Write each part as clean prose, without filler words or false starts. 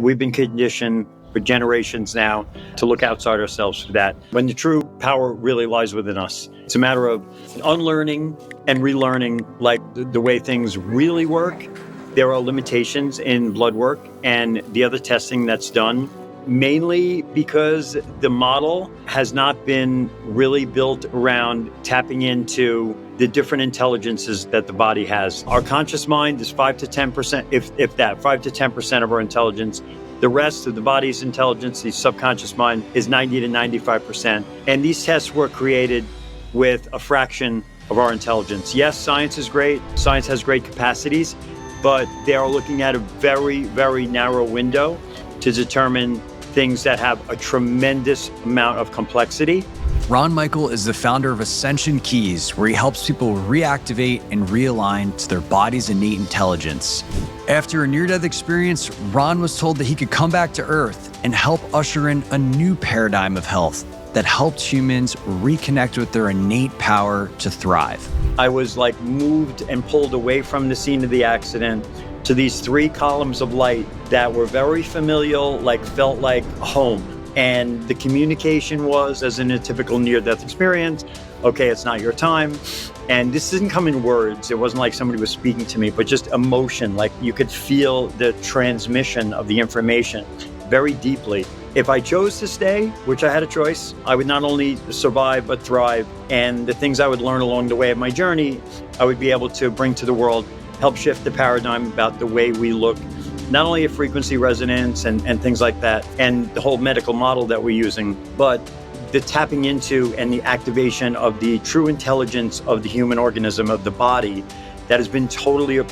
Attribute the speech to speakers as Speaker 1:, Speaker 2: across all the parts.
Speaker 1: We've been conditioned for generations now to look outside ourselves for that, when the true power really lies within us. It's a matter of unlearning and relearning, like the way things really work. There are limitations in blood work and the other testing that's done, mainly because the model has not been really built around tapping into the different intelligences that the body has. Our conscious mind is 5 to 10%, if that, 5 to 10% of our intelligence. The rest of the body's intelligence, the subconscious mind, is 90 to 95%. And these tests were created with a fraction of our intelligence. Yes, science is great. Science has great capacities, but they are looking at a very, very narrow window to determine things that have a tremendous amount of complexity.
Speaker 2: Ron Michael is the founder of Ascension Keys, where he helps people reactivate and realign to their body's innate intelligence. After a near-death experience, Ron was told that he could come back to Earth and help usher in a new paradigm of health that helped humans reconnect with their innate power to thrive.
Speaker 1: I was moved and pulled away from the scene of the accident to these 3 columns of light that were very familial, felt like home. And the communication was, as in a typical near-death experience, okay, it's not your time. And this didn't come in words. It wasn't like somebody was speaking to me, but just emotion. You could feel the transmission of the information very deeply. If I chose to stay, which I had a choice, I would not only survive, but thrive. And the things I would learn along the way of my journey, I would be able to bring to the world, help shift the paradigm about the way we look, not only at frequency resonance and things like that, and the whole medical model that we're using, but the tapping into and the activation of the true intelligence of the human organism, of the body, that has been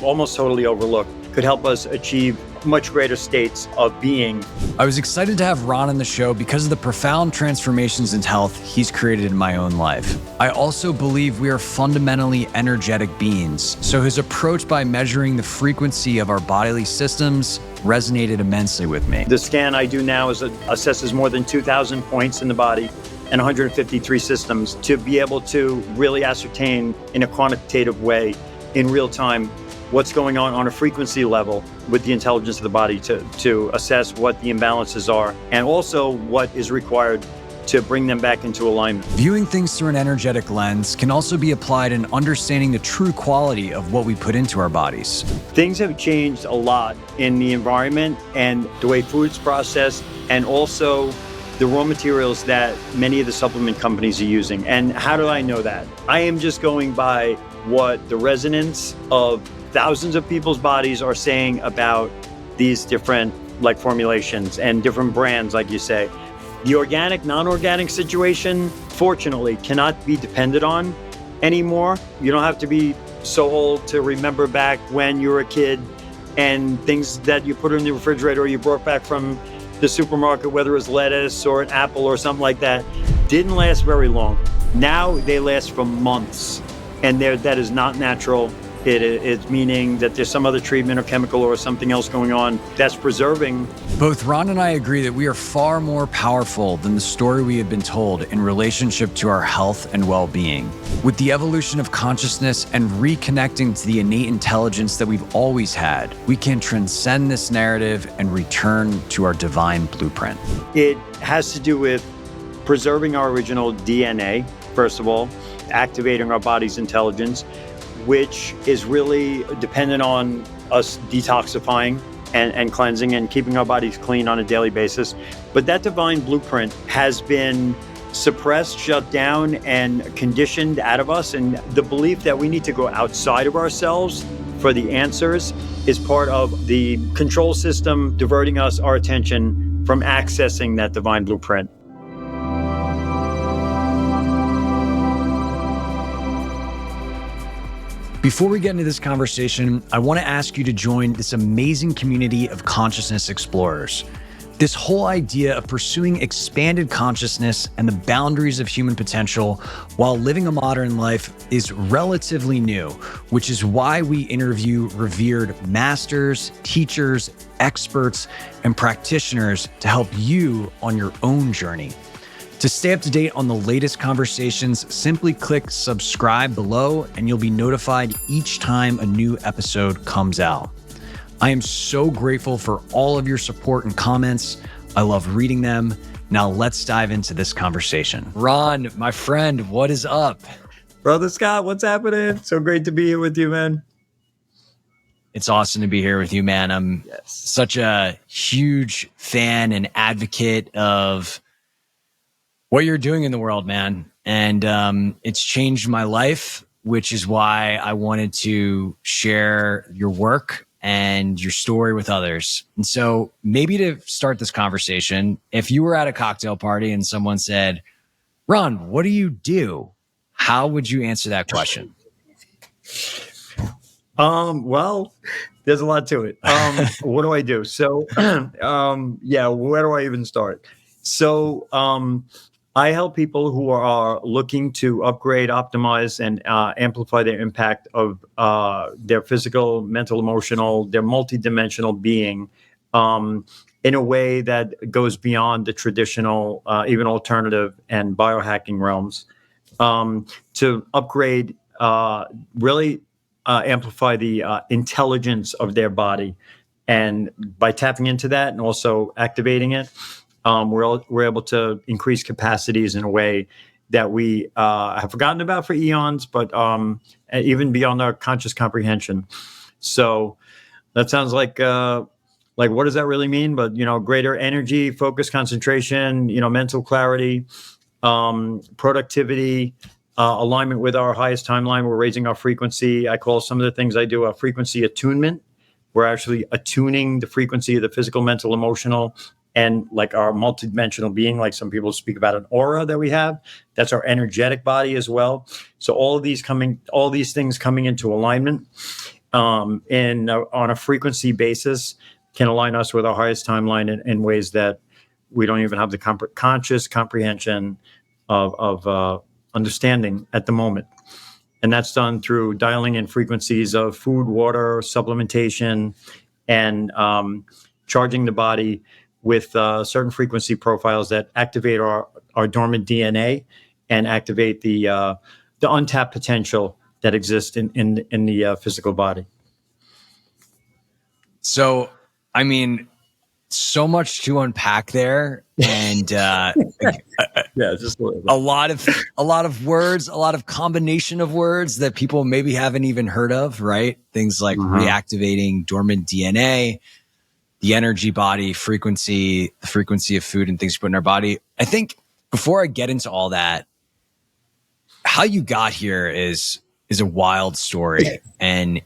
Speaker 1: almost totally overlooked, could help us achieve much greater states of being.
Speaker 2: I was excited to have Ron on the show because of the profound transformations in health he's created in my own life. I also believe we are fundamentally energetic beings, so his approach by measuring the frequency of our bodily systems resonated immensely with me.
Speaker 1: The scan I do now assesses more than 2,000 points in the body and 153 systems to be able to really ascertain in a quantitative way in real time what's going on a frequency level with the intelligence of the body to assess what the imbalances are and also what is required to bring them back into alignment.
Speaker 2: Viewing things through an energetic lens can also be applied in understanding the true quality of what we put into our bodies.
Speaker 1: Things have changed a lot in the environment and the way food's processed, and also the raw materials that many of the supplement companies are using. And how do I know that? I am just going by what the resonance of thousands of people's bodies are saying about these different formulations and different brands, like you say. The organic, non-organic situation, fortunately, cannot be depended on anymore. You don't have to be so old to remember back when you were a kid and things that you put in the refrigerator or you brought back from the supermarket, whether it was lettuce or an apple or something like that, didn't last very long. Now they last for months, and that is not natural. It's meaning that there's some other treatment or chemical or something else going on that's preserving.
Speaker 2: Both Ron and I agree that we are far more powerful than the story we have been told in relationship to our health and well-being. With the evolution of consciousness and reconnecting to the innate intelligence that we've always had, we can transcend this narrative and return to our divine blueprint.
Speaker 1: It has to do with preserving our original DNA, first of all, activating our body's intelligence, which is really dependent on us detoxifying and cleansing and keeping our bodies clean on a daily basis. But that divine blueprint has been suppressed, shut down, and conditioned out of us. And the belief that we need to go outside of ourselves for the answers is part of the control system diverting our attention from accessing that divine blueprint.
Speaker 2: Before we get into this conversation, I want to ask you to join this amazing community of consciousness explorers. This whole idea of pursuing expanded consciousness and the boundaries of human potential while living a modern life is relatively new, which is why we interview revered masters, teachers, experts, and practitioners to help you on your own journey. To stay up to date on the latest conversations, simply click subscribe below and you'll be notified each time a new episode comes out. I am so grateful for all of your support and comments. I love reading them. Now let's dive into this conversation. Ron, my friend, what is up?
Speaker 1: Brother Scott, what's happening? So great to be here with you, man.
Speaker 2: It's awesome to be here with you, man. I'm such a huge fan and advocate of what you're doing in the world, man. And it's changed my life, which is why I wanted to share your work and your story with others. And so maybe to start this conversation, if you were at a cocktail party and someone said, Ron, what do you do? How would you answer that question?
Speaker 1: Well, there's a lot to it. What do I do? So, where do I even start? So, I help people who are looking to upgrade, optimize, and amplify their impact of their physical, mental, emotional, their multidimensional being in a way that goes beyond the traditional, even alternative and biohacking realms to upgrade, really amplify the intelligence of their body. And by tapping into that and also activating it, we're able to increase capacities in a way that we have forgotten about for eons, but even beyond our conscious comprehension. So that sounds like what does that really mean? But greater energy, focus, concentration, mental clarity, productivity, alignment with our highest timeline. We're raising our frequency. I call some of the things I do a frequency attunement. We're actually attuning the frequency of the physical, mental, emotional, and like our multidimensional being. Like some people speak about an aura that we have. That's our energetic body as well. So all these things coming into alignment on a frequency basis can align us with our highest timeline in ways that we don't even have the conscious comprehension of understanding at the moment. And that's done through dialing in frequencies of food, water, supplementation, and charging the body with certain frequency profiles that activate our dormant DNA and activate the untapped potential that exists in the physical body.
Speaker 2: So, I mean, so much to unpack there, and
Speaker 1: just
Speaker 2: a lot of words, a lot of combination of words that people maybe haven't even heard of, right? Things like reactivating dormant DNA, the energy body, frequency, the frequency of food and things you put in our body. I think before I get into all that, how you got here is a wild story and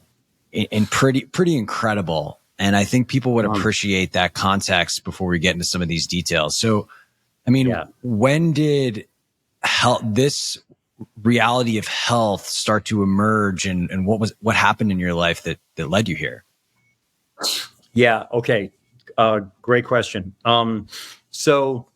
Speaker 2: pretty incredible. And I think people would appreciate that context before we get into some of these details. So, I mean, when did this reality of health start to emerge, and what happened in your life that led you here?
Speaker 1: Yeah. Okay. Great question. So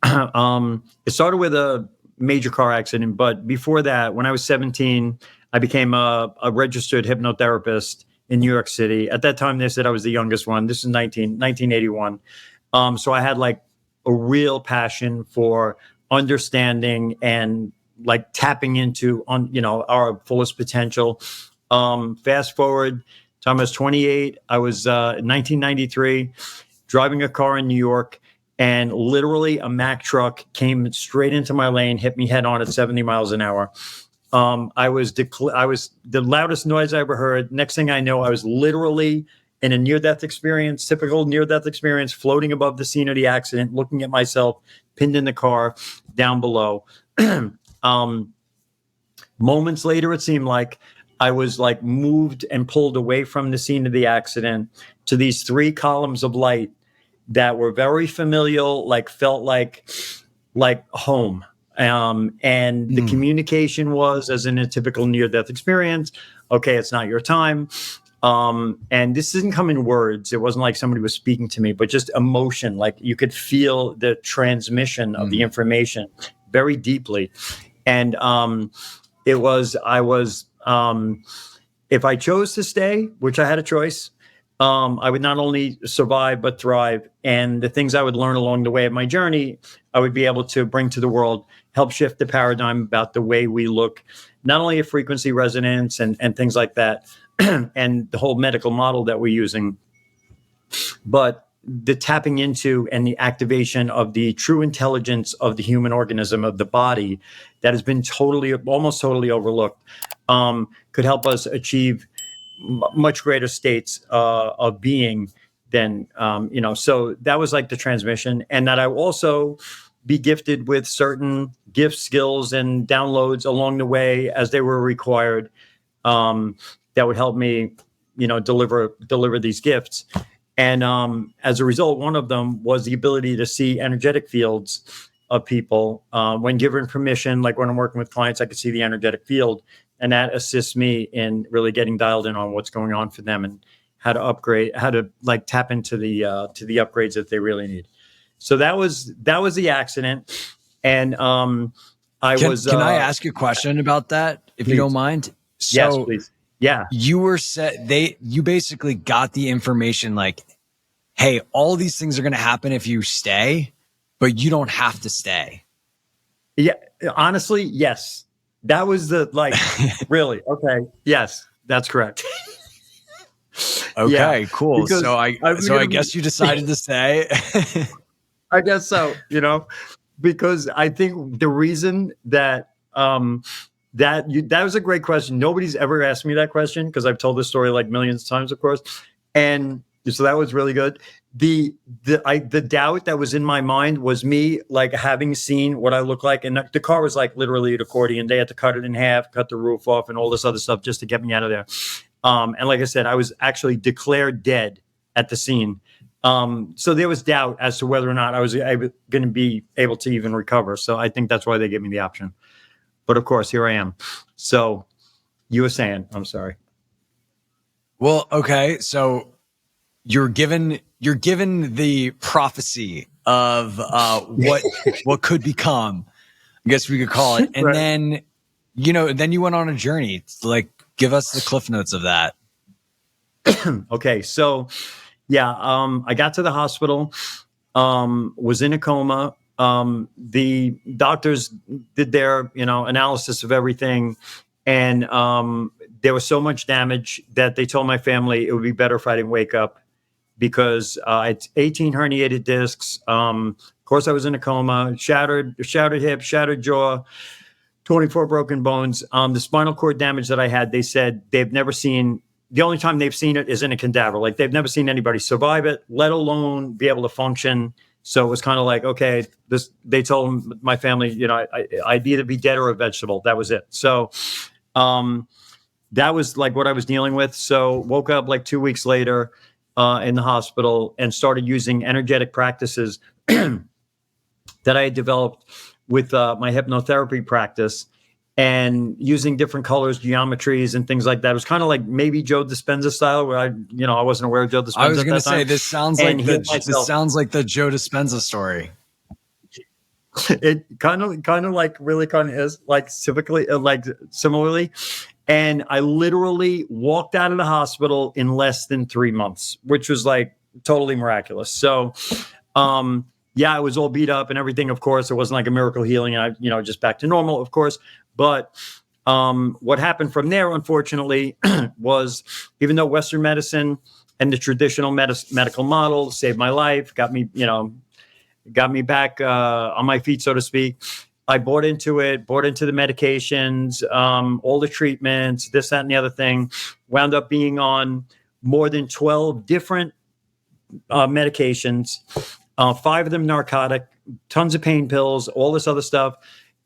Speaker 1: it started with a major car accident, but before that, when I was 17, I became a registered hypnotherapist in New York City. At that time, they said I was the youngest one. This is 1981. So I had like a real passion for understanding and like tapping into our fullest potential. Fast forward, time I was 28. I was in 1993 driving a car in New York, and literally a Mack truck came straight into my lane, hit me head on at 70 miles an hour. I was the loudest noise I ever heard. Next thing I know, I was literally in a near-death experience, typical near-death experience, floating above the scene of the accident, looking at myself pinned in the car down below. Moments later, it seemed like I was like moved and pulled away from the scene of the accident to these three columns of light that were very familial, like felt like home. And the communication was, as in a typical near-death experience, okay, it's not your time. And this didn't come in words. It wasn't like somebody was speaking to me, but just emotion. Like you could feel the transmission of the information very deeply. And I was, if I chose to stay, which I had a choice, I would not only survive, but thrive. And the things I would learn along the way of my journey, I would be able to bring to the world, help shift the paradigm about the way we look, not only at frequency resonance and things like that, and the whole medical model that we're using, but the tapping into and the activation of the true intelligence of the human organism, of the body, that has been almost totally overlooked, could help us achieve much greater states of being than, so that was like the transmission. And that I will also be gifted with certain gifts, skills, and downloads along the way as they were required, that would help me, deliver these gifts. And as a result, one of them was the ability to see energetic fields of people. When given permission, like when I'm working with clients, I can see the energetic field, and that assists me in really getting dialed in on what's going on for them and how to upgrade, how to like tap into the upgrades that they really need. So that was the accident. And Can
Speaker 2: I ask you a question about that, if
Speaker 1: please.
Speaker 2: You don't mind?
Speaker 1: Yes, please. Yeah.
Speaker 2: You basically got the information like, hey, all these things are going to happen if you stay, but you don't have to stay.
Speaker 1: Yeah. Honestly, yes. That was really? Okay. Yes, that's correct.
Speaker 2: Okay,
Speaker 1: yeah,
Speaker 2: cool. So I guess you decided to stay.
Speaker 1: I guess so, because I think the reason that, that was a great question. Nobody's ever asked me that question because I've told this story like millions of times, of course. And so that was really good. The doubt that was in my mind was me like having seen what I look like. And the car was like literally an accordion. They had to cut it in half, cut the roof off and all this other stuff just to get me out of there. And like I said, I was actually declared dead at the scene. So there was doubt as to whether or not I was going to be able to even recover. So I think that's why they gave me the option. But of course, here I am. So you were saying, I'm sorry.
Speaker 2: Well, okay. So you're given the prophecy of what could become, I guess we could call it. And right. then you went on a journey. Like, give us the cliff notes of that.
Speaker 1: Okay. So yeah, I got to the hospital, was in a coma. The doctors did their, analysis of everything. And there was so much damage that they told my family it would be better if I didn't wake up because it's 18 herniated discs. Of course, I was in a coma, shattered hip, shattered jaw, 24 broken bones. The spinal cord damage that I had, they said they've never seen. The only time they've seen it is in a cadaver. Like they've never seen anybody survive it, let alone be able to function. So it was kind of like, okay, they told my family, I'd either be dead or a vegetable. That was it. So that was like what I was dealing with. So woke up like 2 weeks later in the hospital and started using energetic practices that I had developed with my hypnotherapy practice and using different colors, geometries, and things like that. It was kind of like maybe Joe Dispenza style, where I wasn't aware of Joe Dispenza.
Speaker 2: I was going to say this sounds like the Joe Dispenza story.
Speaker 1: It kind of like really kind of is like typically like similarly. And I literally walked out of the hospital in less than 3 months, which was like totally miraculous. So, yeah, I was all beat up and everything. Of course, it wasn't like a miracle healing. I, just back to normal, of course. But what happened from there, unfortunately, was even though Western medicine and the traditional medical model saved my life, got me back on my feet, so to speak. I bought into the medications, all the treatments, this, that, and the other thing. Wound up being on more than 12 different medications, 5 of them narcotic, tons of pain pills, all this other stuff,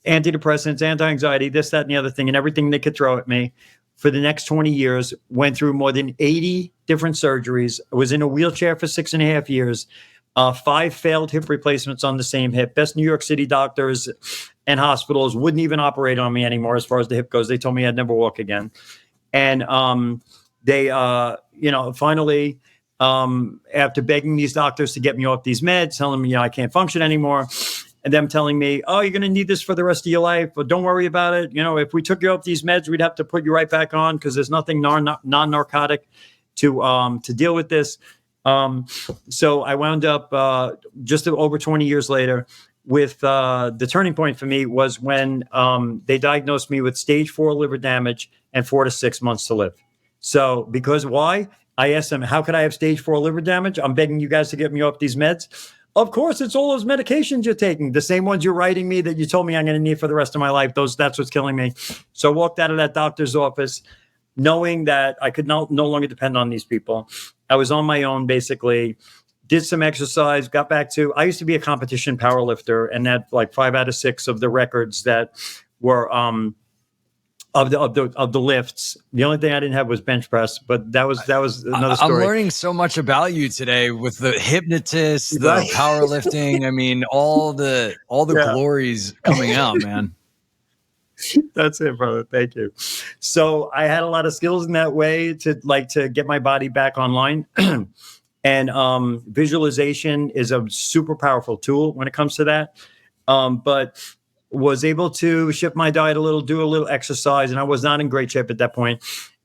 Speaker 1: antidepressants, anti-anxiety, this, that, and the other thing, and everything they could throw at me. For the next 20 years, went through more than 80 different surgeries. I was in a wheelchair for 6.5 years. 5 failed hip replacements on the same hip. Best New York City doctors and hospitals wouldn't even operate on me anymore as far as the hip goes. They told me I'd never walk again. And they, finally, after begging these doctors to get me off these meds, telling me, I can't function anymore, and them telling me, oh, you're going to need this for the rest of your life, but don't worry about it. If we took you off these meds, we'd have to put you right back on because there's nothing non-narcotic to deal with this. So I wound up just over 20 years later with the turning point for me was when they diagnosed me with stage 4 liver damage and 4 to 6 months to live. So because why? I asked them, how could I have stage 4 liver damage? I'm begging you guys to get me off these meds. Of course, it's all those medications you're taking, the same ones you're writing me that you told me I'm going to need for the rest of my life. That's what's killing me. So I walked out of that doctor's office knowing that I could no longer depend on these people. I was on my own, basically, did some exercise, got back to, I used to be a competition powerlifter, and that like 5 out of 6 of the records that were, of the lifts. The only thing I didn't have was bench press, but that was another story.
Speaker 2: I'm learning so much about you today with the hypnotist, the
Speaker 1: Right.
Speaker 2: powerlifting. I mean, all the glories coming out, man.
Speaker 1: That's it, brother. Thank you. So I had a lot of skills in that way to get my body back online. And visualization is a super powerful tool when it comes to that. But was able to shift my diet a little, do a little exercise, and I was not in great shape at that point.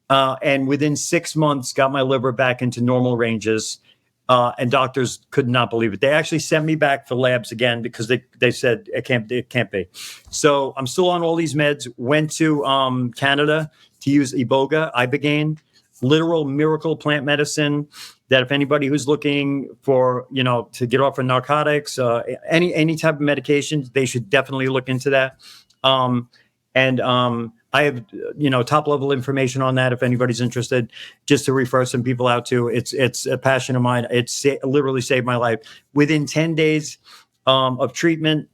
Speaker 1: And within 6 months, got my liver back into normal ranges. And doctors could not believe it. They actually sent me back for labs again because they said it can't be. So I'm still on all these meds. Went to Canada to use ibogaine, literal miracle plant medicine. That if anybody who's looking for, to get off of narcotics, any type of medication, they should definitely look into that. I have, top level information on that if anybody's interested, just to refer some people out to. It's a passion of mine. It's literally saved my life. Within 10 days of treatment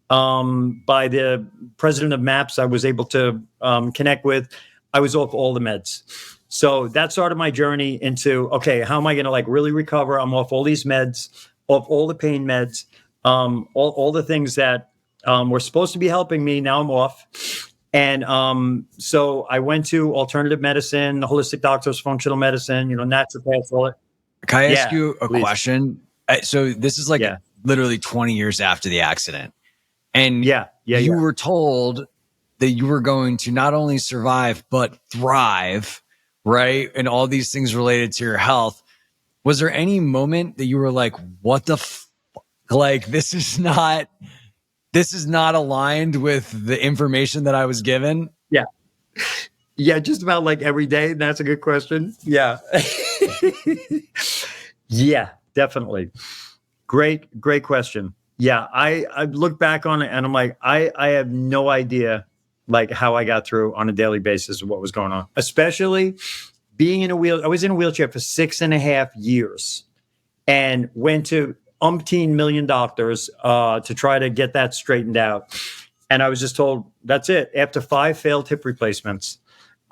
Speaker 1: by the president of MAPS, I was able to connect with. I was off all the meds. So that started my journey into, okay, how am I going to really recover? I'm off all these meds, off all the pain meds, all the things that were supposed to be helping me. Now I'm off. And so I went to alternative medicine, holistic doctors, functional medicine, naturopaths, all it.
Speaker 2: Can I ask you a question? So this is literally 20 years after the accident. And you were told that you were going to not only survive, but thrive, right? And all these things related to your health. Was there any moment that you were like, what the this is not aligned with the information that I was given?
Speaker 1: Yeah. Yeah, just about every day. That's a good question. Yeah. Yeah, definitely. Great question. Yeah, I look back on it and I'm like, I have no idea how I got through on a daily basis of what was going on, especially being in I was in a wheelchair for 6.5 years and went to umpteen million doctors to try to get that straightened out. And I was just told, that's it, after 5 failed hip replacements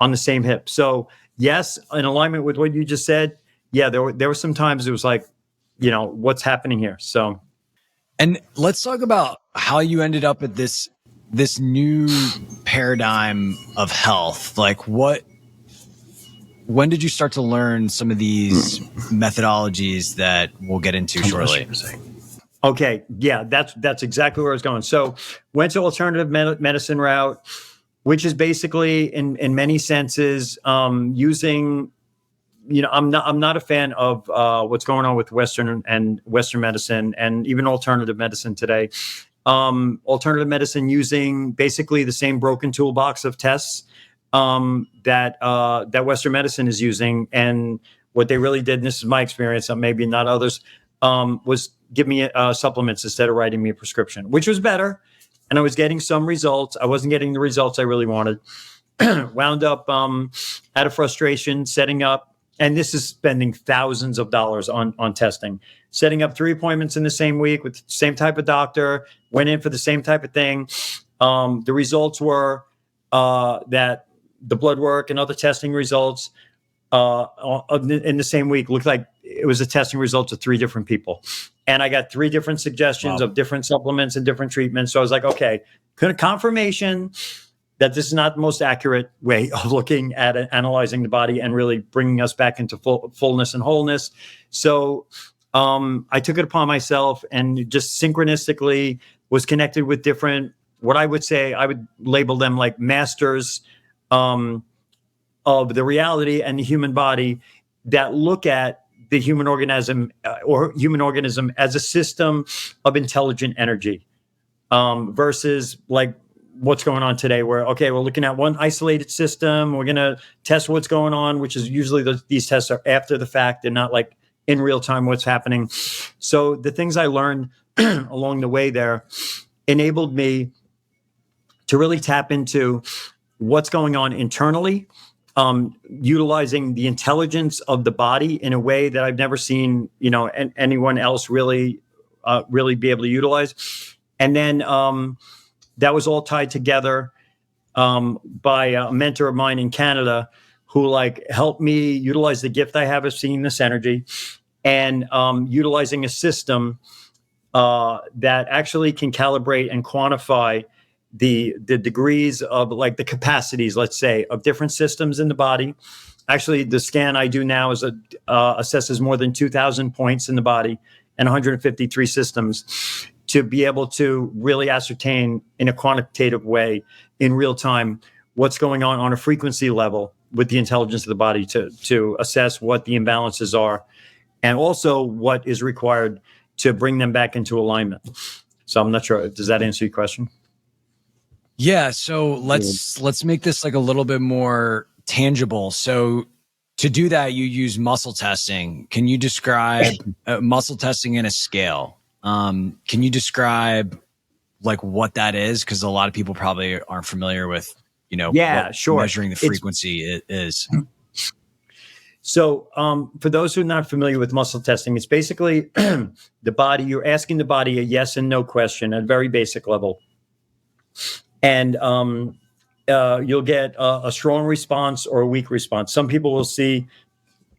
Speaker 1: on the same hip. So yes, in alignment with what you just said, yeah, there were some times it was what's happening here? So.
Speaker 2: And let's talk about how you ended up at this new paradigm of health. When did you start to learn some of these methodologies that we'll get into shortly?
Speaker 1: Okay. Yeah, that's exactly where I was going. So went to alternative medicine route, which is basically in many senses, using, I'm not a fan of what's going on with Western medicine and even alternative medicine today. Alternative medicine using basically the same broken toolbox of tests that Western medicine is using. And what they really did, and this is my experience, maybe not others, was give me supplements instead of writing me a prescription, which was better. And I was getting some results. I wasn't getting the results I really wanted. Wound up out of frustration, setting up, and this is spending thousands of dollars on testing, setting up 3 appointments in the same week with the same type of doctor, went in for the same type of thing. The results were that the blood work and other testing results in the same week looked like it was the testing results of 3 different people. And I got 3 different suggestions of different supplements and different treatments. So I was like, okay, confirmation that this is not the most accurate way of looking at it, analyzing the body and really bringing us back into fullness and wholeness. So I took it upon myself and just synchronistically was connected with different, what I would say, I would label them like masters of the reality and the human body that look at the human organism as a system of intelligent energy versus what's going on today. We're looking at one isolated system. We're going to test what's going on, which is usually these tests are after the fact. They're not like in real time what's happening. So the things I learned along the way there enabled me to really tap into what's going on internally, utilizing the intelligence of the body in a way that I've never seen, anyone else really be able to utilize. And then that was all tied together by a mentor of mine in Canada who helped me utilize the gift I have of seeing this energy and utilizing a system that actually can calibrate and quantify the degrees of the capacities, let's say, of different systems in the body. Actually, the scan I do now is assesses more than 2,000 points in the body and 153 systems to be able to really ascertain in a quantitative way in real time what's going on a frequency level with the intelligence of the body to assess what the imbalances are and also what is required to bring them back into alignment. So I'm not sure. Does that answer your question?
Speaker 2: Yeah. So let's make this a little bit more tangible. So to do that, you use muscle testing. Can you describe muscle testing in a scale? Can you describe what that is? Because a lot of people probably aren't familiar with,
Speaker 1: sure.
Speaker 2: Measuring the frequency is.
Speaker 1: So for those who are not familiar with muscle testing, it's basically the body. You're asking the body a yes and no question at a very basic level. And you'll get a strong response or a weak response. Some people will see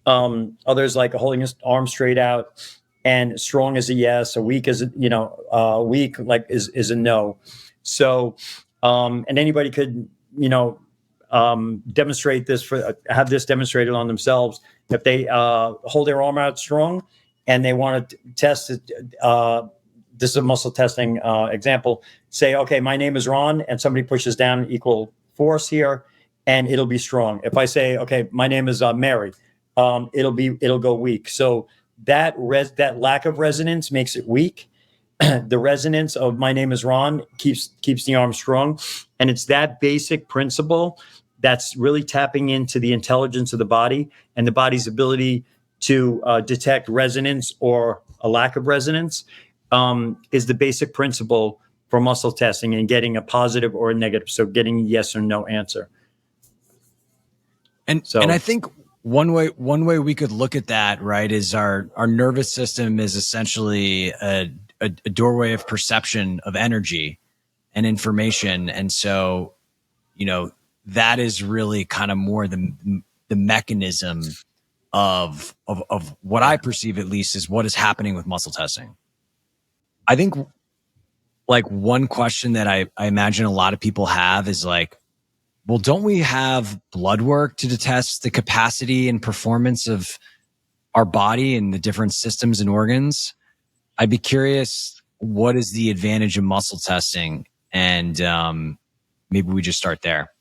Speaker 1: others holding his arm straight out, and strong is a yes, a weak is weak is a no. So and anybody could demonstrate this have this demonstrated on themselves. If they hold their arm out strong and they want to test it, this is a muscle testing example. Say, okay, my name is Ron, and somebody pushes down equal force here, and it'll be strong. If I say, okay, my name is Mary, it'll go weak. So that lack of resonance makes it weak. The resonance of my name is Ron keeps the arm strong, and it's that basic principle that's really tapping into the intelligence of the body and the body's ability to detect resonance or a lack of resonance. Is the basic principle for muscle testing and getting a positive or a negative. So getting a yes or no answer.
Speaker 2: And I think one way we could look at that, right, is our nervous system is essentially a doorway of perception of energy and information. And so, that is really kind of more the mechanism of what I perceive, at least, is what is happening with muscle testing. I think one question that I imagine a lot of people have is well, don't we have blood work to test the capacity and performance of our body and the different systems and organs? I'd be curious, what is the advantage of muscle testing? And maybe we just start there.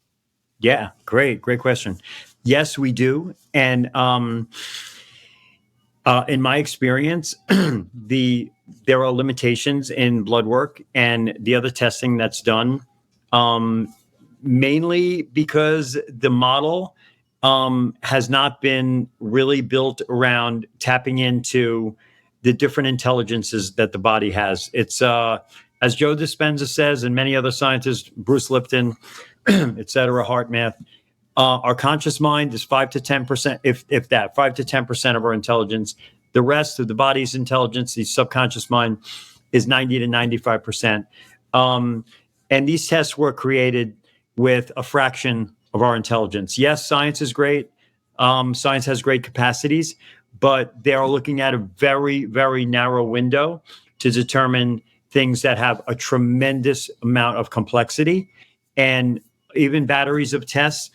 Speaker 1: Yeah, great question. Yes, we do. And in my experience, there are limitations in blood work and the other testing that's done, mainly because the model has not been really built around tapping into the different intelligences that the body has. It's as Joe Dispenza says, and many other scientists, Bruce Lipton, et cetera, HeartMath, our conscious mind is 5 to 10%, if that, 5 to 10% of our intelligence. The rest of the body's intelligence, the subconscious mind, is 90 to 95%. And these tests were created with a fraction of our intelligence. Yes, science is great. Science has great capacities, but they are looking at a very, very narrow window to determine things that have a tremendous amount of complexity. And even batteries of tests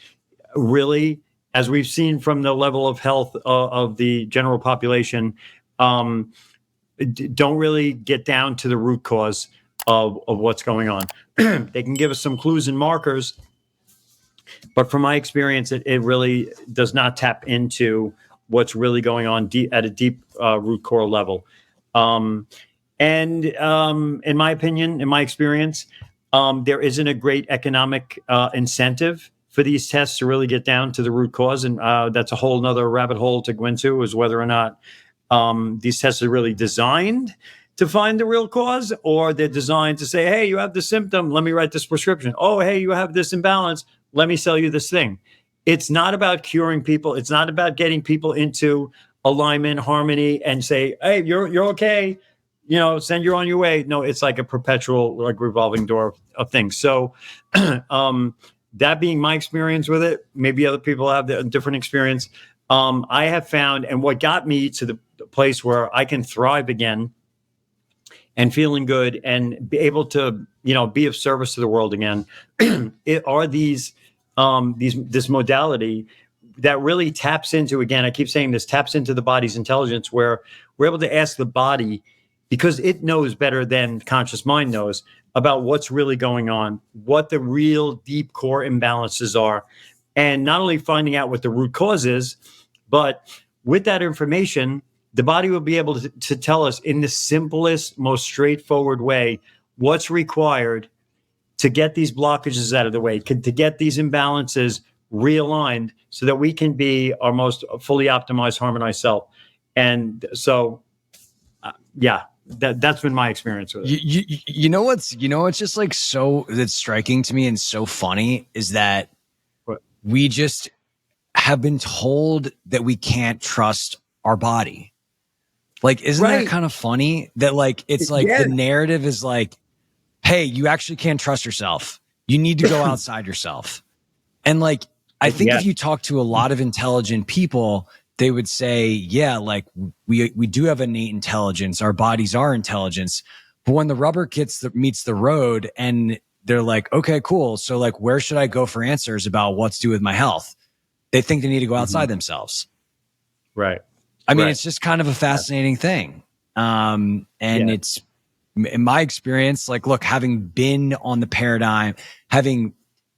Speaker 1: really, as we've seen from the level of health of the general population, don't really get down to the root cause of what's going on. They can give us some clues and markers, but from my experience, it really does not tap into what's really going on at a deep root core level. And in my opinion, in my experience, There isn't a great economic incentive for these tests to really get down to the root cause. And that's a whole nother rabbit hole to go into, is whether or not these tests are really designed to find the real cause, or they're designed to say, hey, you have this symptom, let me write this prescription. Oh, hey, you have this imbalance, let me sell you this thing. It's not about curing people. It's not about getting people into alignment, harmony, and say, hey, you're okay, send you on your way. No, it's like a perpetual, like, revolving door of things. So that being my experience with it, maybe other people have a different experience. I have found, and what got me to the place where I can thrive again and feeling good and be able to, be of service to the world again, are this modality that really taps into, again, I keep saying this, taps into the body's intelligence, where we're able to ask the body, because it knows better than conscious mind knows, about what's really going on, what the real deep core imbalances are, and not only finding out what the root cause is, but with that information, the body will be able to tell us in the simplest, most straightforward way what's required to get these blockages out of the way, to get these imbalances realigned, so that we can be our most fully optimized, harmonized self. And so, that's been my experience with it.
Speaker 2: What's just like that's striking to me and so funny is that we just have been told that we can't trust our body. Like, isn't that kind of funny that, like, it's like the narrative is like, hey, you actually can't trust yourself. You need to go outside yourself. And like, I think if you talk to a lot of intelligent people, they would say, yeah, like we do have innate intelligence. Our bodies are intelligence. But when the rubber meets the road and they're like, okay, cool. So like, where should I go for answers about what's to do with my health? They think they need to go outside themselves.
Speaker 1: Right.
Speaker 2: I mean, it's just kind of a fascinating thing. It's, in my experience, like, look, having been on the paradigm, having,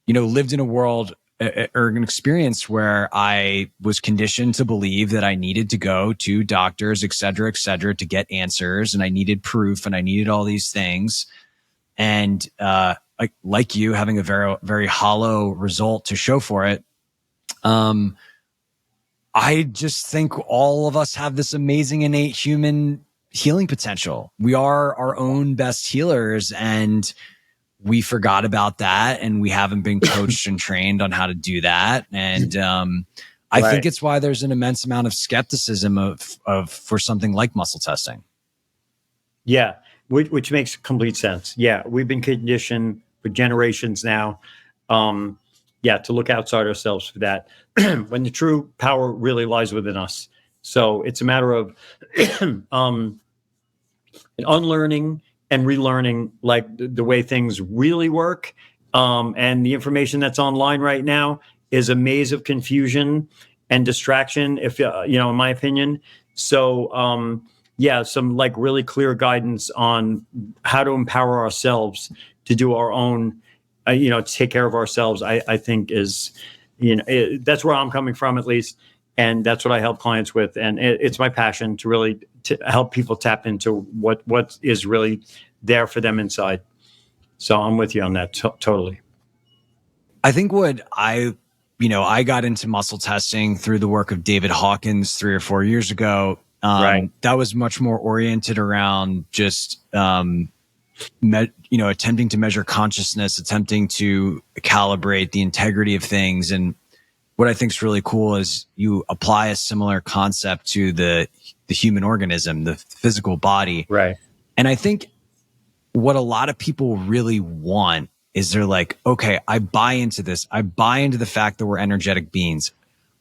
Speaker 2: lived in a world or an experience where I was conditioned to believe that I needed to go to doctors, et cetera, to get answers. And I needed proof and I needed all these things. And, like you, having a very, very hollow result to show for it. I just think all of us have this amazing innate human healing potential. We are our own best healers, and we forgot about that, and we haven't been coached and trained on how to do that. And I think it's why there's an immense amount of skepticism for something like muscle testing.
Speaker 1: Yeah, which makes complete sense. Yeah, we've been conditioned for generations now. To look outside ourselves for that, when the true power really lies within us. So it's a matter of unlearning and relearning, like the way things really work. And the information that's online right now is a maze of confusion and distraction, if in my opinion. So some like really clear guidance on how to empower ourselves to do our own, to take care of ourselves, I think is, that's where I'm coming from, at least. And that's what I help clients with. And it's my passion to really help people tap into what is really there for them inside. So I'm with you on that. Totally.
Speaker 2: I think what I got into muscle testing through the work of David Hawkins 3 or 4 years ago. That was much more oriented around just, attempting to measure consciousness, attempting to calibrate the integrity of things. And what I think is really cool is you apply a similar concept to the human organism, the physical body.
Speaker 1: Right.
Speaker 2: And I think what a lot of people really want is they're like, okay, I buy into this. I buy into the fact that we're energetic beings.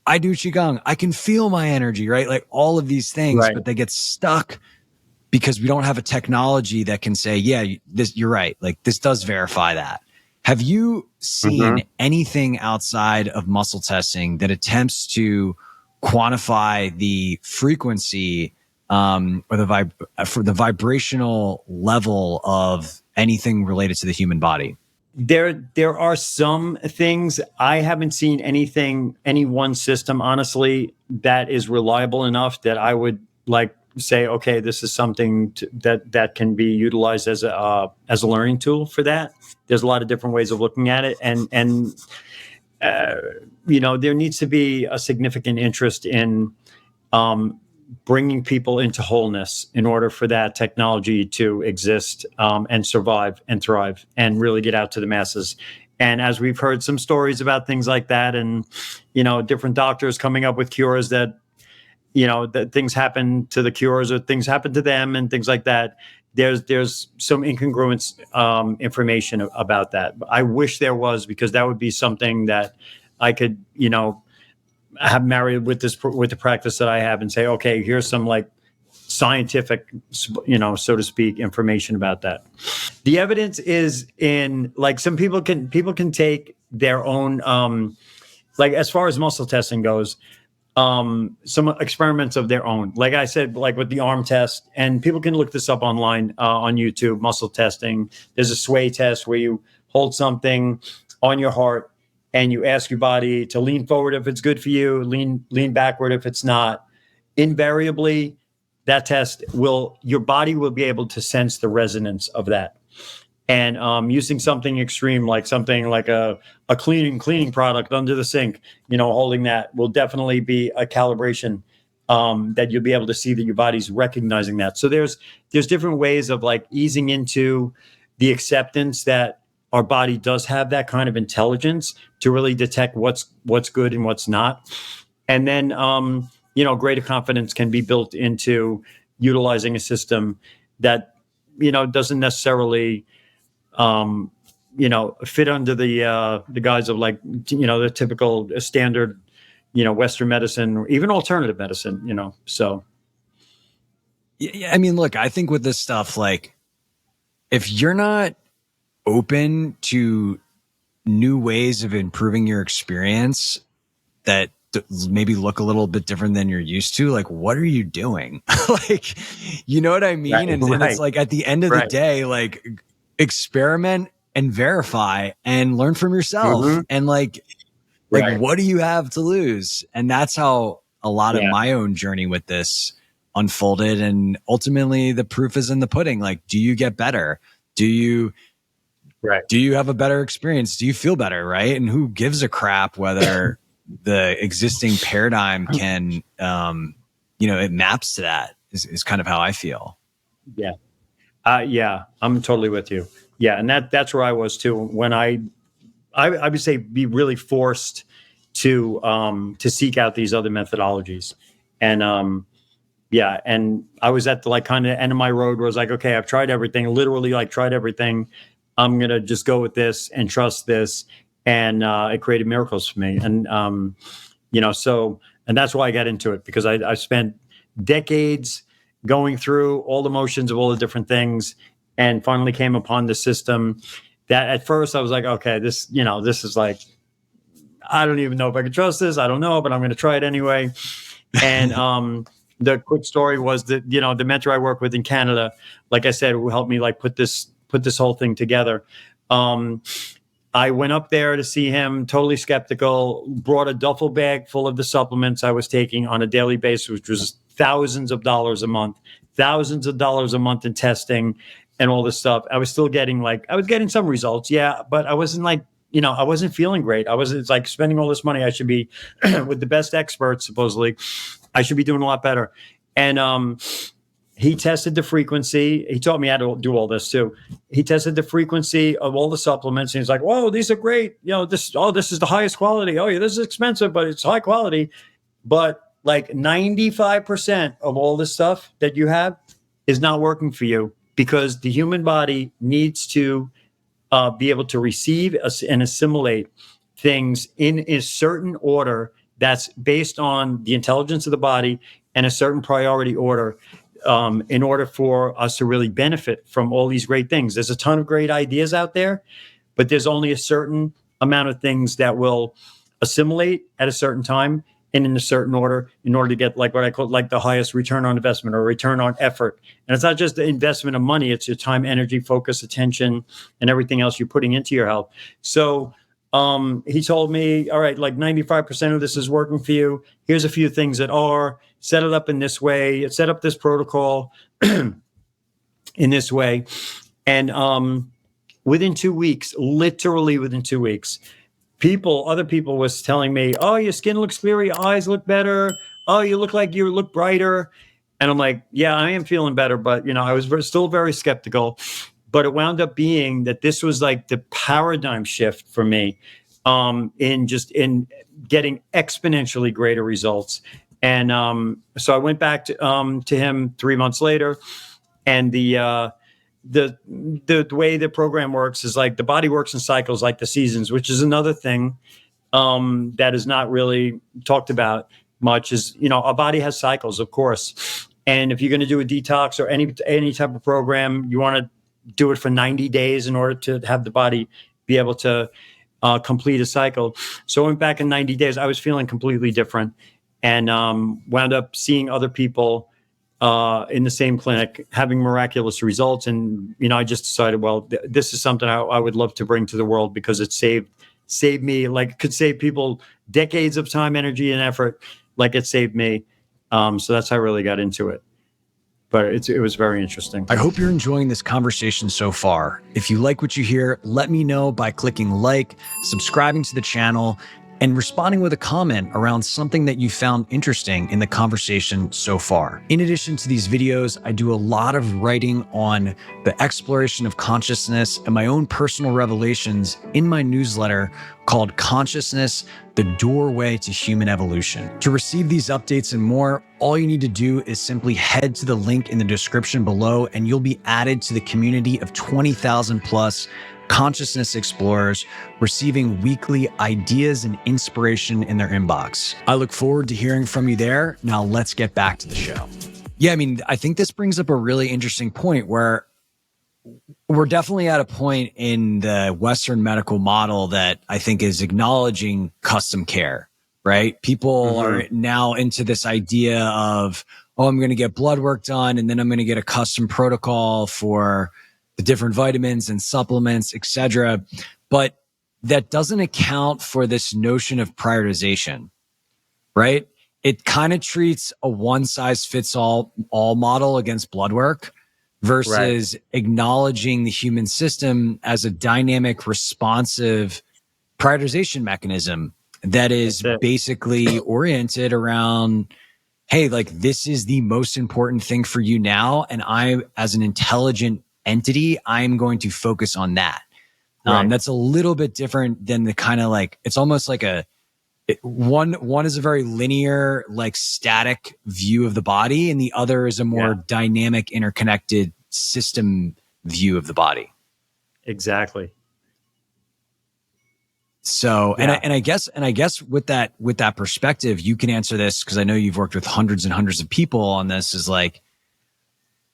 Speaker 2: I do Qigong. I can feel my energy, right? Like all of these things, but they get stuck because we don't have a technology that can say, yeah, you're right. Like this does verify that. Have you seen anything outside of muscle testing that attempts to quantify the frequency or the vibrational level of anything related to the human body?
Speaker 1: There are some things. I haven't seen any one system, honestly, that is reliable enough that I would like say, okay, this is something that can be utilized as a learning tool for that. There's a lot of different ways of looking at it, and uh, there needs to be a significant interest in um, bringing people into wholeness in order for that technology to exist, and survive and thrive and really get out to the masses. And as we've heard some stories about things like that, and different doctors coming up with cures that that things happen to the cures or things happen to them and things like that. There's some incongruent information about that. I wish there was, because that would be something that I could have married with the practice that I have, and say, okay, here's some like scientific, so to speak, information about that. The evidence is in, like, some people can take their own, like, as far as muscle testing goes, some experiments of their own. Like I said, like with the arm test, and people can look this up online, on YouTube, muscle testing. There's a sway test where you hold something on your heart and you ask your body to lean forward if it's good for you, lean backward if it's not. Invariably, that test your body will be able to sense the resonance of that. And using something extreme, like something like a cleaning product under the sink, holding that will definitely be a calibration, that you'll be able to see that your body's recognizing that. So there's different ways of like easing into the acceptance that our body does have that kind of intelligence to really detect what's good and what's not. And then greater confidence can be built into utilizing a system that doesn't necessarily fit under the guise of, like, the typical standard, Western medicine, or even alternative medicine, so.
Speaker 2: Yeah, I mean, look, I think with this stuff, like, if you're not open to new ways of improving your experience that maybe look a little bit different than you're used to, like, what are you doing? Like, you know what I mean?
Speaker 1: Right,
Speaker 2: And it's like, at the end of the
Speaker 1: right.
Speaker 2: day, like, experiment and verify and learn from yourself.
Speaker 1: Mm-hmm.
Speaker 2: And like,
Speaker 1: Right.
Speaker 2: what do you have to lose? And that's how a lot of
Speaker 1: Yeah.
Speaker 2: my own journey with this unfolded. And ultimately the proof is in the pudding. Like, do you get better? Do you
Speaker 1: Right.
Speaker 2: have a better experience? Do you feel better? Right. And who gives a crap whether the existing paradigm can, it maps to that is kind of how I feel.
Speaker 1: Yeah. Yeah, I'm totally with you. Yeah. And that's where I was too. When I would say be really forced to seek out these other methodologies. And, yeah. And I was at the, like, kind of end of my road where I was like, okay, I've tried everything, literally, like, tried everything. I'm going to just go with this and trust this. And it created miracles for me. And, so, and that's why I got into it, because I spent decades going through all the motions of all the different things, and finally came upon the system that at first I was like, okay, this is like, I don't even know if I can trust this. I don't know, but I'm going to try it anyway. And the quick story was that, the mentor I work with in Canada, like I said, who helped me, like, put this whole thing together. I went up there to see him, totally skeptical, brought a duffel bag full of the supplements I was taking on a daily basis, which was thousands of dollars a month in testing and all this stuff. I was still getting, I was getting some results. Yeah. But I wasn't, like, I wasn't feeling great. It's like spending all this money. I should be with the best experts, supposedly. I should be doing a lot better. And, he tested the frequency. He taught me how to do all this too. He tested the frequency of all the supplements. And he's like, whoa, these are great. This is the highest quality. Oh yeah, this is expensive, but it's high quality. But like 95% of all this stuff that you have is not working for you, because the human body needs to be able to receive and assimilate things in a certain order that's based on the intelligence of the body and a certain priority order, in order for us to really benefit from all these great things. There's a ton of great ideas out there, but there's only a certain amount of things that will assimilate at a certain time and in a certain order, in order to get, like, what I call, like, the highest return on investment or return on effort. And it's not just the investment of money, it's your time, energy, focus, attention, and everything else you're putting into your health. So he told me, all right, like 95% of this is working for you. Here's a few things that are, set it up in this way, set up this protocol in this way. And within 2 weeks, literally within 2 weeks, other people was telling me, oh, your skin looks clearer, your eyes look better. Oh, you look brighter. And I'm like, yeah, I am feeling better. But, I was still very skeptical. But it wound up being that this was like the paradigm shift for me in getting exponentially greater results. And so I went back to him 3 months later, and the way the program works is like the body works in cycles like the seasons, which is another thing that is not really talked about much. Is our body has cycles, of course, and if you're going to do a detox or any type of program, you want to do it for 90 days in order to have the body be able to complete a cycle. So I went back in 90 days. I was feeling completely different, and wound up seeing other people in the same clinic having miraculous results. And, I just decided, well, this is something I would love to bring to the world, because it saved me, like it could save people decades of time, energy, and effort, like it saved me. So that's how I really got into it. But it was very interesting.
Speaker 2: I hope you're enjoying this conversation so far. If you like what you hear, let me know by clicking like, subscribing to the channel, and responding with a comment around something that you found interesting in the conversation so far. In addition to these videos, I do a lot of writing on the exploration of consciousness and my own personal revelations in my newsletter called Consciousness, the Doorway to Human Evolution. To receive these updates and more, all you need to do is simply head to the link in the description below, and you'll be added to the community of 20,000 plus consciousness explorers receiving weekly ideas and inspiration in their inbox. I look forward to hearing from you there. Now let's get back to the show. Yeah, I think this brings up a really interesting point where we're definitely at a point in the Western medical model that I think is acknowledging custom care, right? People are now into this idea of, oh, I'm going to get blood work done, and then I'm going to get a custom protocol for the different vitamins and supplements, etc. But that doesn't account for this notion of prioritization, right? It kind of treats a one size fits all model against blood work versus acknowledging the human system as a dynamic, responsive prioritization mechanism that is basically oriented around, hey, like this is the most important thing for you now. And I, as an intelligent entity, I'm going to focus on that. That's a little bit different than the kind of like, it's almost like one is a very linear, like static view of the body, and the other is a more dynamic, interconnected system view of the body.
Speaker 1: Exactly.
Speaker 2: So, and I guess with that perspective, you can answer this, because I know you've worked with hundreds and hundreds of people on this, is like,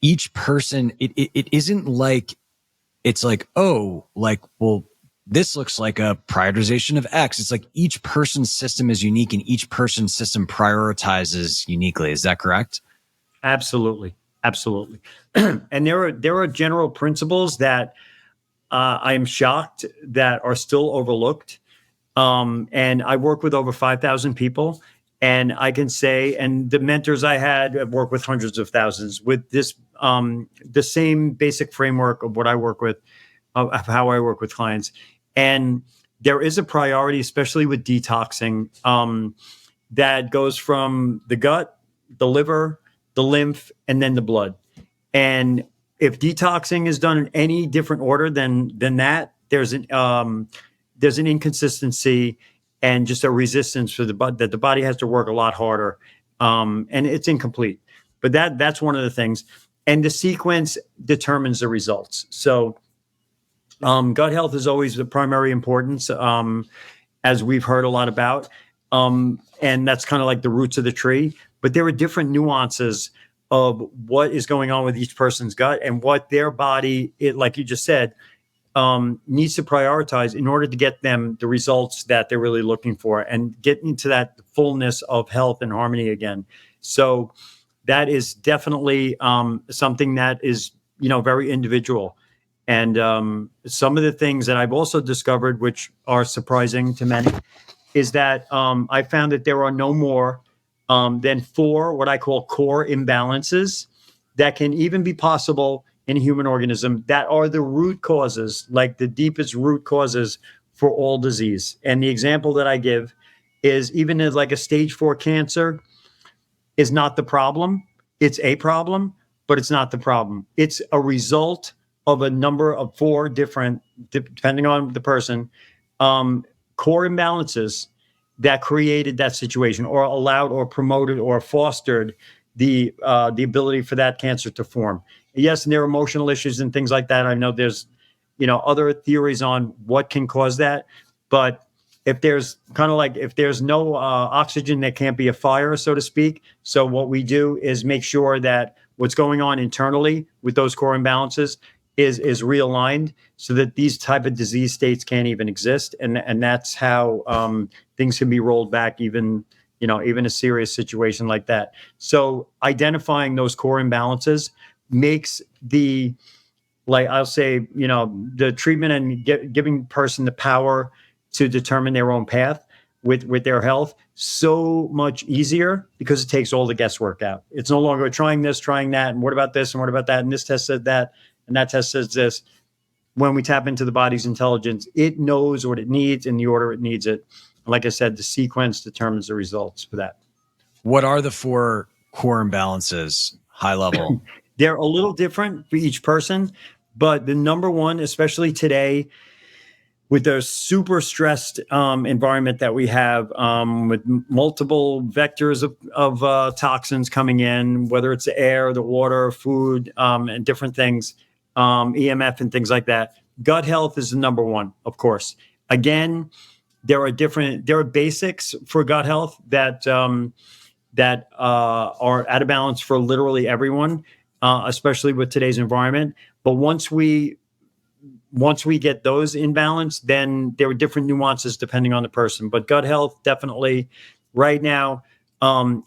Speaker 2: each person, it isn't like, it's like, oh, like, well, this looks like a prioritization of X. It's like each person's system is unique and each person's system prioritizes uniquely. Is that correct?
Speaker 1: Absolutely. Absolutely. And there are general principles that I am shocked that are still overlooked. And I work with over 5,000 people. And I can say, and the mentors I had have worked with hundreds of thousands with this, the same basic framework of what I work with, of how I work with clients. And there is a priority, especially with detoxing, that goes from the gut, the liver, the lymph, and then the blood. And if detoxing is done in any different order than that, there's an inconsistency and just a resistance for that the body has to work a lot harder, and it's incomplete. But that's one of the things, and the sequence determines the results. So, gut health is always the primary importance, as we've heard a lot about, and that's kind of like the roots of the tree. But there are different nuances of what is going on with each person's gut and what their body, like you just said, needs to prioritize in order to get them the results that they're really looking for and get into that fullness of health and harmony again. So that is definitely something that is, very individual. And some of the things that I've also discovered, which are surprising to many, is that I found that there are no more Then 4, what I call core imbalances that can even be possible in a human organism that are the root causes, like the deepest root causes for all disease. And the example that I give is even as like a stage 4 cancer is not the problem. It's a problem, but it's not the problem. It's a result of a number of 4 different, depending on the person, um, core imbalances that created that situation, or allowed, or promoted, or fostered the ability for that cancer to form. Yes, and there are emotional issues and things like that. I know there's other theories on what can cause that, but if there's if there's no oxygen, there can't be a fire, so to speak. So what we do is make sure that what's going on internally with those core imbalances is realigned, so that these type of disease states can't even exist, and that's how things can be rolled back, even even a serious situation like that. So identifying those core imbalances makes the, like I'll say, the treatment and giving person the power to determine their own path with their health so much easier, because it takes all the guesswork out. It's no longer trying this, trying that, and what about this, and what about that, and this test said that, and that test says this. When we tap into the body's intelligence, it knows what it needs in the order it needs it. Like I said, the sequence determines the results for that.
Speaker 2: What are the 4 core imbalances, high level?
Speaker 1: They're a little different for each person, but the number one, especially today, with the super stressed environment that we have, with multiple vectors of toxins coming in, whether it's the air, the water, food, and different things, EMF and things like that. Gut health is the number one, of course. Again, there are basics for gut health that are out of balance for literally everyone, especially with today's environment. But once we get those in balance, then there are different nuances depending on the person. But gut health, definitely right now,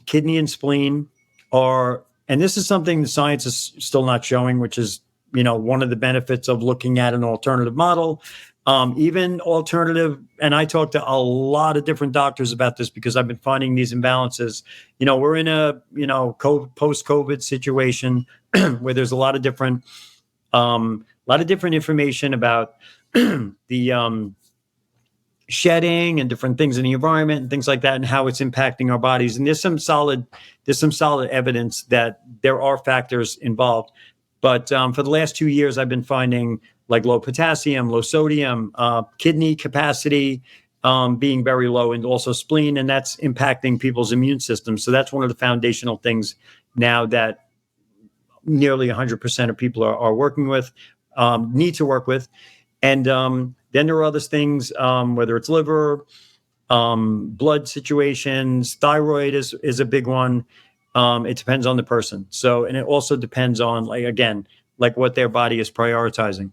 Speaker 1: kidney and spleen are, and this is something the science is still not showing, which is, one of the benefits of looking at an alternative model. Even alternative, and I talk to a lot of different doctors about this, because I've been finding these imbalances. We're in a, post-COVID situation where there's a lot of different information about the shedding and different things in the environment and things like that, and how it's impacting our bodies. And there's some solid evidence that there are factors involved. But for the last 2 years, I've been finding like low potassium, low sodium, kidney capacity being very low, and also spleen, and that's impacting people's immune system. So that's one of the foundational things now that nearly 100% of people are working with, need to work with. And then there are other things, whether it's liver, blood situations, thyroid is a big one. It depends on the person. So, and it also depends on, like what their body is prioritizing.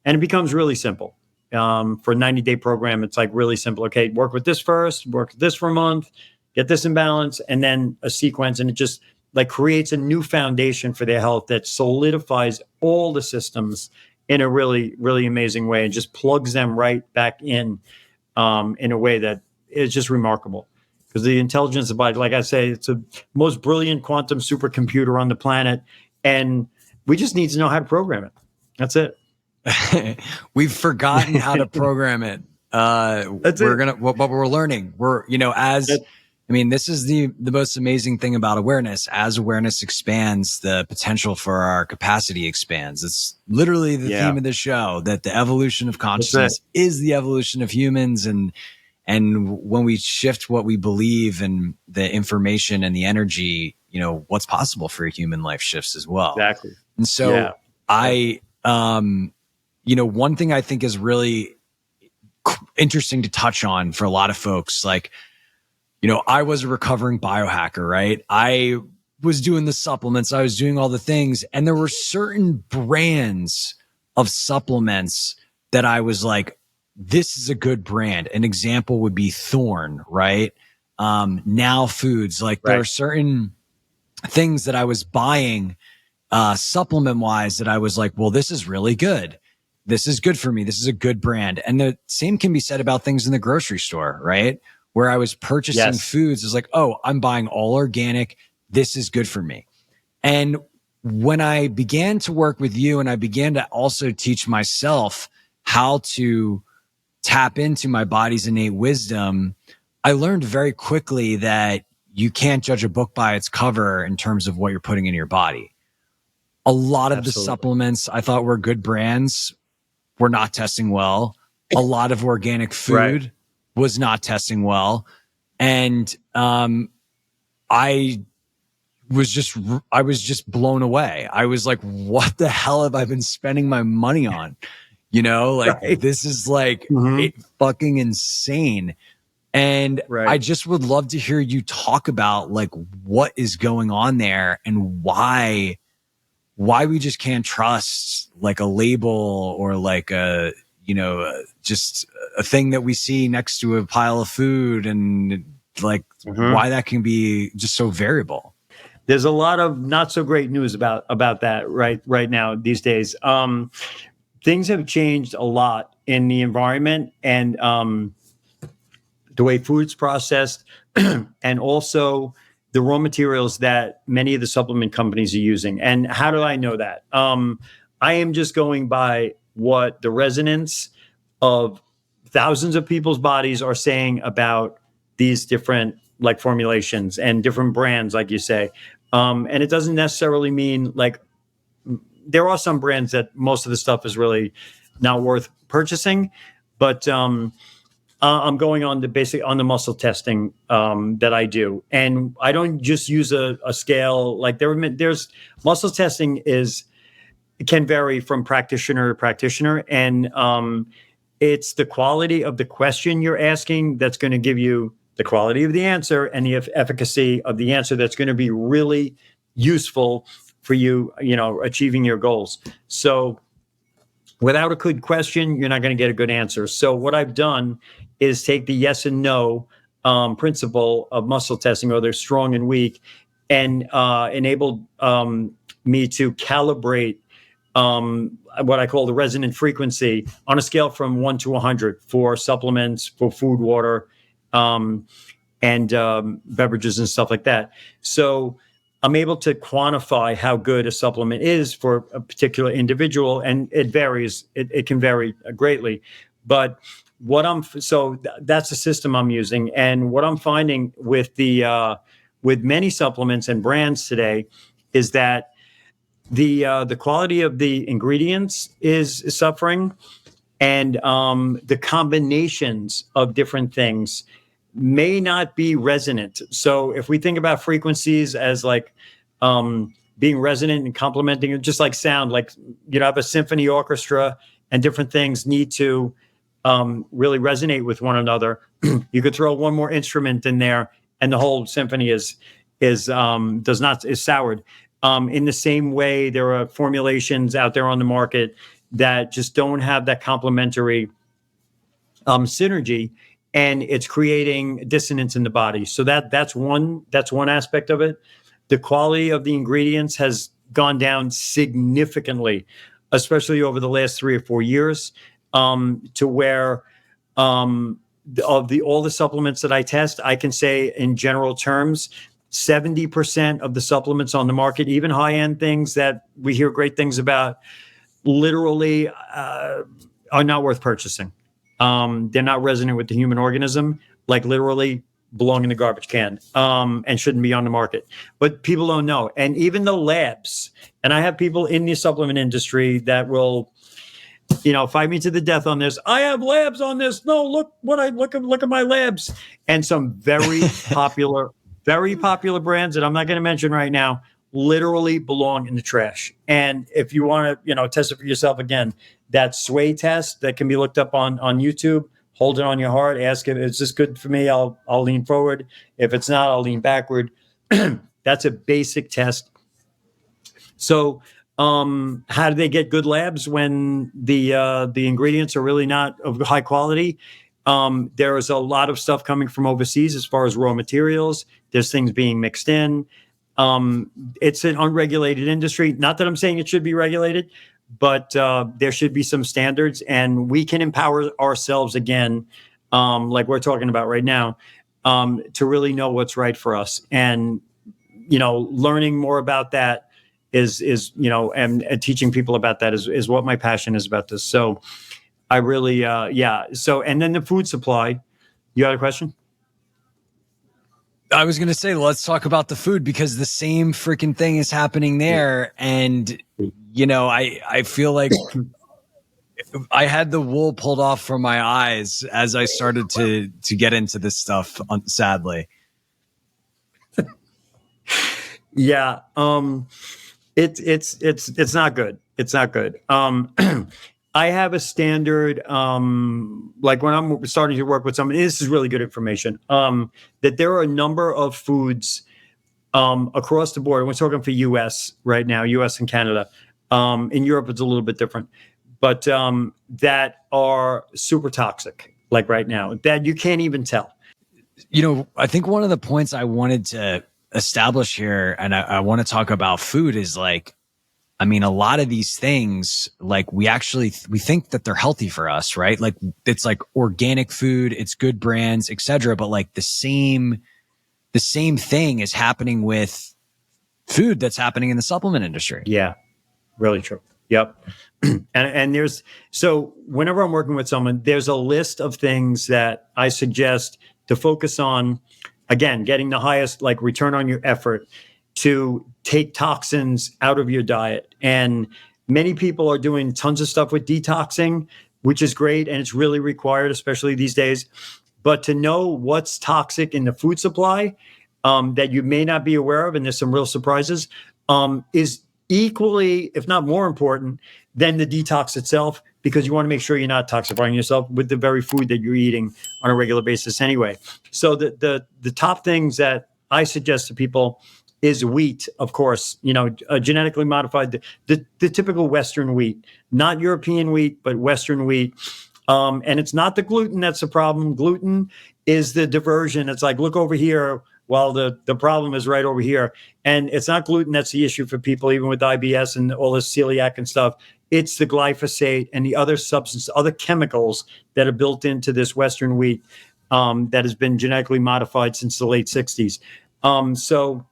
Speaker 1: And it becomes really simple. For a 90-day program, it's like really simple. Okay, work with this first, work with this for a month, get this in balance, and then a sequence. And it just like creates a new foundation for their health that solidifies all the systems in a really, really amazing way, and just plugs them right back in a way that is just remarkable. Because the intelligence of the body, like I say, it's the most brilliant quantum supercomputer on the planet, and we just need to know how to program it. That's it.
Speaker 2: We've forgotten how to program it. But we're learning. This is the most amazing thing about awareness. As awareness expands, the potential for our capacity expands. It's literally the theme of the show, that the evolution of consciousness is the evolution of humans. And when we shift what we believe and the information and the energy, what's possible for a human life shifts as well.
Speaker 1: Exactly.
Speaker 2: And so one thing I think is really interesting to touch on for a lot of folks, like, I was a recovering biohacker, right? I was doing the supplements, I was doing all the things, and there were certain brands of supplements that I was like, this is a good brand. An example would be Thorne, right? Now Foods, there are certain things that I was buying supplement wise that I was like, well, this is really good. This is good for me. This is a good brand. And the same can be said about things in the grocery store, right? where I was purchasing
Speaker 1: Yes.
Speaker 2: foods. It's like, oh, I'm buying all organic. This is good for me. And when I began to work with you and I began to also teach myself how to tap into my body's innate wisdom, I learned very quickly that you can't judge a book by its cover in terms of what you're putting in your body. A lot of the
Speaker 1: Absolutely.
Speaker 2: supplements I thought were good brands were not testing well. A lot of organic food
Speaker 1: Right.
Speaker 2: was not testing well. And I was just blown away. I was like, what the hell have I been spending my money on? You know, like
Speaker 1: Right.
Speaker 2: this is like
Speaker 1: Mhm.
Speaker 2: fucking insane. And
Speaker 1: Right.
Speaker 2: I just would love to hear you talk about like what is going on there and why we just can't trust like a label or like a, you know, just a thing that we see next to a pile of food, and like
Speaker 1: Mhm.
Speaker 2: why that can be just so variable.
Speaker 1: There's a lot of not so great news about that right now these days. Things have changed a lot in the environment and the way food's processed, and also the raw materials that many of the supplement companies are using. And how do I know that? I am just going by what the resonance of thousands of people's bodies are saying about these different like formulations and different brands, like you say. And it doesn't necessarily mean like there are some brands that most of the stuff is really not worth purchasing, but I'm going on the basic on the muscle testing that I do, and I don't just use a scale. Like there's muscle testing is can vary from practitioner to practitioner, and it's the quality of the question you're asking that's going to give you the quality of the answer and the efficacy of the answer that's going to be really useful for you, you know, achieving your goals. So without a good question, you're not going to get a good answer. So what I've done is take the yes and no principle of muscle testing, whether strong and weak, and enabled me to calibrate what I call the resonant frequency on a scale from 1 to 100 for supplements, for food, water, um, and beverages and stuff like that. So I'm able to quantify how good a supplement is for a particular individual, and it varies. It can vary greatly, but that's the system I'm using, and what I'm finding with with many supplements and brands today is that the quality of the ingredients is suffering, and the combinations of different things may not be resonant. So if we think about frequencies as like being resonant and complementing, just like sound, like you know, have a symphony orchestra and different things need to really resonate with one another. You could throw one more instrument in there, and the whole symphony is soured. In the same way, there are formulations out there on the market that just don't have that complementary synergy, and it's creating dissonance in the body. So that's one aspect of it. The quality of the ingredients has gone down significantly, especially over the last 3 or 4 years, to where of the all the supplements that I test, I can say in general terms, 70% of the supplements on the market, even high end things that we hear great things about, literally are not worth purchasing. They're not resonant with the human organism, like literally belong in the garbage can, and shouldn't be on the market. But people don't know. And even the labs, and I have people in the supplement industry that will, you know, fight me to the death on this. I have labs on this. No, look at my labs. And some very popular brands that I'm not going to mention right now literally belong in the trash. And if you want to, you know, test it for yourself again, that sway test that can be looked up on YouTube, hold it on your heart, ask if is this good for me? I'll lean forward. If it's not, I'll lean backward. That's a basic test. So how do they get good labs when the ingredients are really not of high quality? There is a lot of stuff coming from overseas as far as raw materials. There's things being mixed in. It's an unregulated industry. Not that I'm saying it should be regulated, but there should be some standards, and we can empower ourselves again, like we're talking about right now, to really know what's right for us. And, learning more about that is and teaching people about that is what my passion is about this. So I really, yeah. So, and then the food supply, you had a question?
Speaker 2: I was going to say, let's talk about the food, because the same freaking thing is happening there. And, I feel like I had the wool pulled off from my eyes as I started to get into this stuff, sadly.
Speaker 1: Yeah. It's not good. It's not good. I have a standard, like when I'm starting to work with somebody, this is really good information, that there are a number of foods across the board. We're talking for US right now, US and Canada. In Europe, it's a little bit different, but that are super toxic, like right now, that you can't even tell.
Speaker 2: I think one of the points I wanted to establish here, and I want to talk about food, is like, I mean, a lot of these things, like we think that they're healthy for us, right? Like it's like organic food, it's good brands, etc. But like the same thing is happening with food that's happening in the supplement industry.
Speaker 1: Yeah, really true. Yep. And there's, so whenever I'm working with someone, there's a list of things that I suggest to focus on. Again, getting the highest like return on your effort to take toxins out of your diet. And many people are doing tons of stuff with detoxing, which is great. And it's really required, especially these days. But to know what's toxic in the food supply that you may not be aware of, and there's some real surprises, is equally, if not more important than the detox itself, because you want to make sure you're not toxifying yourself with the very food that you're eating on a regular basis anyway. So the top things that I suggest to people is wheat, of course, genetically modified, the typical Western wheat, not European wheat, but Western wheat. And it's not the gluten that's the problem. Gluten is the diversion. It's like, look over here, while the problem is right over here. And it's not gluten that's the issue for people, even with IBS and all this celiac and stuff. It's the glyphosate and the other substance, other chemicals that are built into this Western wheat that has been genetically modified since the late 60s. So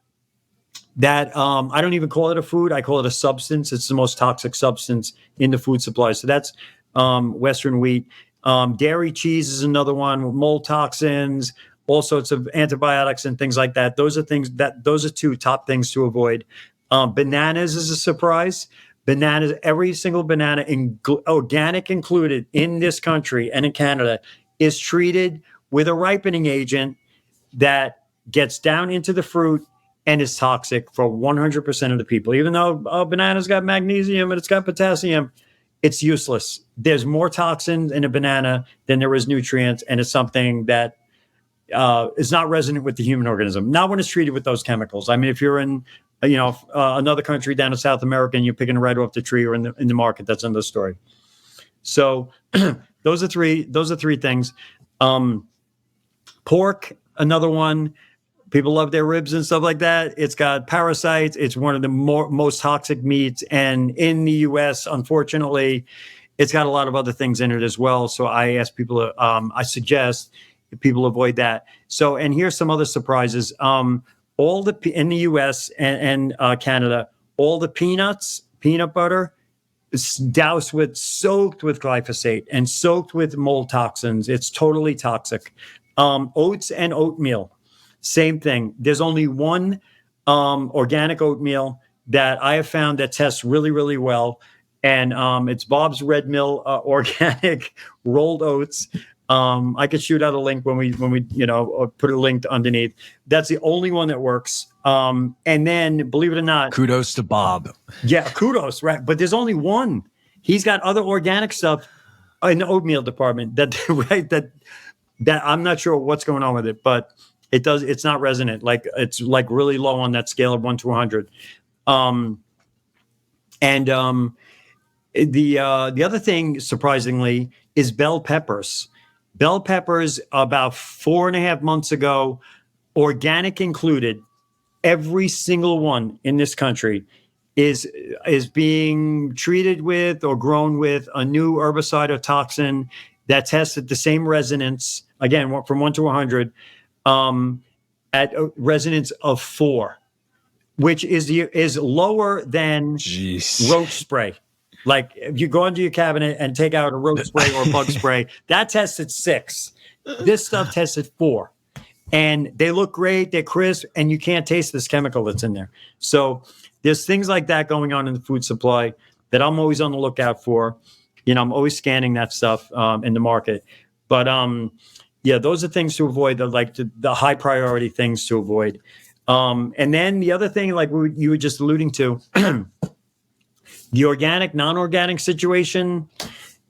Speaker 1: that I don't even call it a food. I call it a substance. It's the most toxic substance in the food supply. So that's Western wheat. Dairy cheese is another one with mold toxins, all sorts of antibiotics and things like that. Those are two top things to avoid. Bananas is a surprise. Bananas, every single banana, organic included, in this country and in Canada, is treated with a ripening agent that gets down into the fruit and is toxic for 100% of the people. Even though banana's got magnesium and it's got potassium, it's useless. There's more toxins in a banana than there is nutrients, and it's something that is not resonant with the human organism. Not when it's treated with those chemicals. I mean, if you're in, another country down in South America and you're picking it right off the tree or in the market, that's another story. So those are three things. Pork, another one. People love their ribs and stuff like that. It's got parasites. It's one of the most toxic meats. And in the US, unfortunately, it's got a lot of other things in it as well. So I suggest people avoid that. So, and here's some other surprises. In the US and Canada, all the peanut butter, soaked with glyphosate and soaked with mold toxins. It's totally toxic. Oats and oatmeal, same thing. There's only one organic oatmeal that I have found that tests really, really well. And it's Bob's Red Mill organic rolled oats. I could shoot out a link when we put a link underneath. That's the only one that works. And then, believe it or not,
Speaker 2: kudos to Bob.
Speaker 1: Yeah, kudos, right? But there's only one. He's got other organic stuff in the oatmeal department that I'm not sure what's going on with it, but it's not resonant. Like it's like really low on that scale of 1 to 100. The other thing, surprisingly, is bell peppers. Bell peppers, about 4.5 months ago, organic included, every single one in this country is being treated with or grown with a new herbicide or toxin that tests at the same resonance, again, from 1 to 100, at a resonance of 4, which is lower than roach spray. Like if you go into your cabinet and take out a roach spray or bug spray, that tests at 6. This stuff tests at 4. And they look great, they're crisp, and you can't taste this chemical that's in there. So there's things like that going on in the food supply that I'm always on the lookout for. I'm always scanning that stuff in the market. But yeah, those are things to avoid, the high priority things to avoid. And then the other thing, like you were just alluding to, the organic, non-organic situation,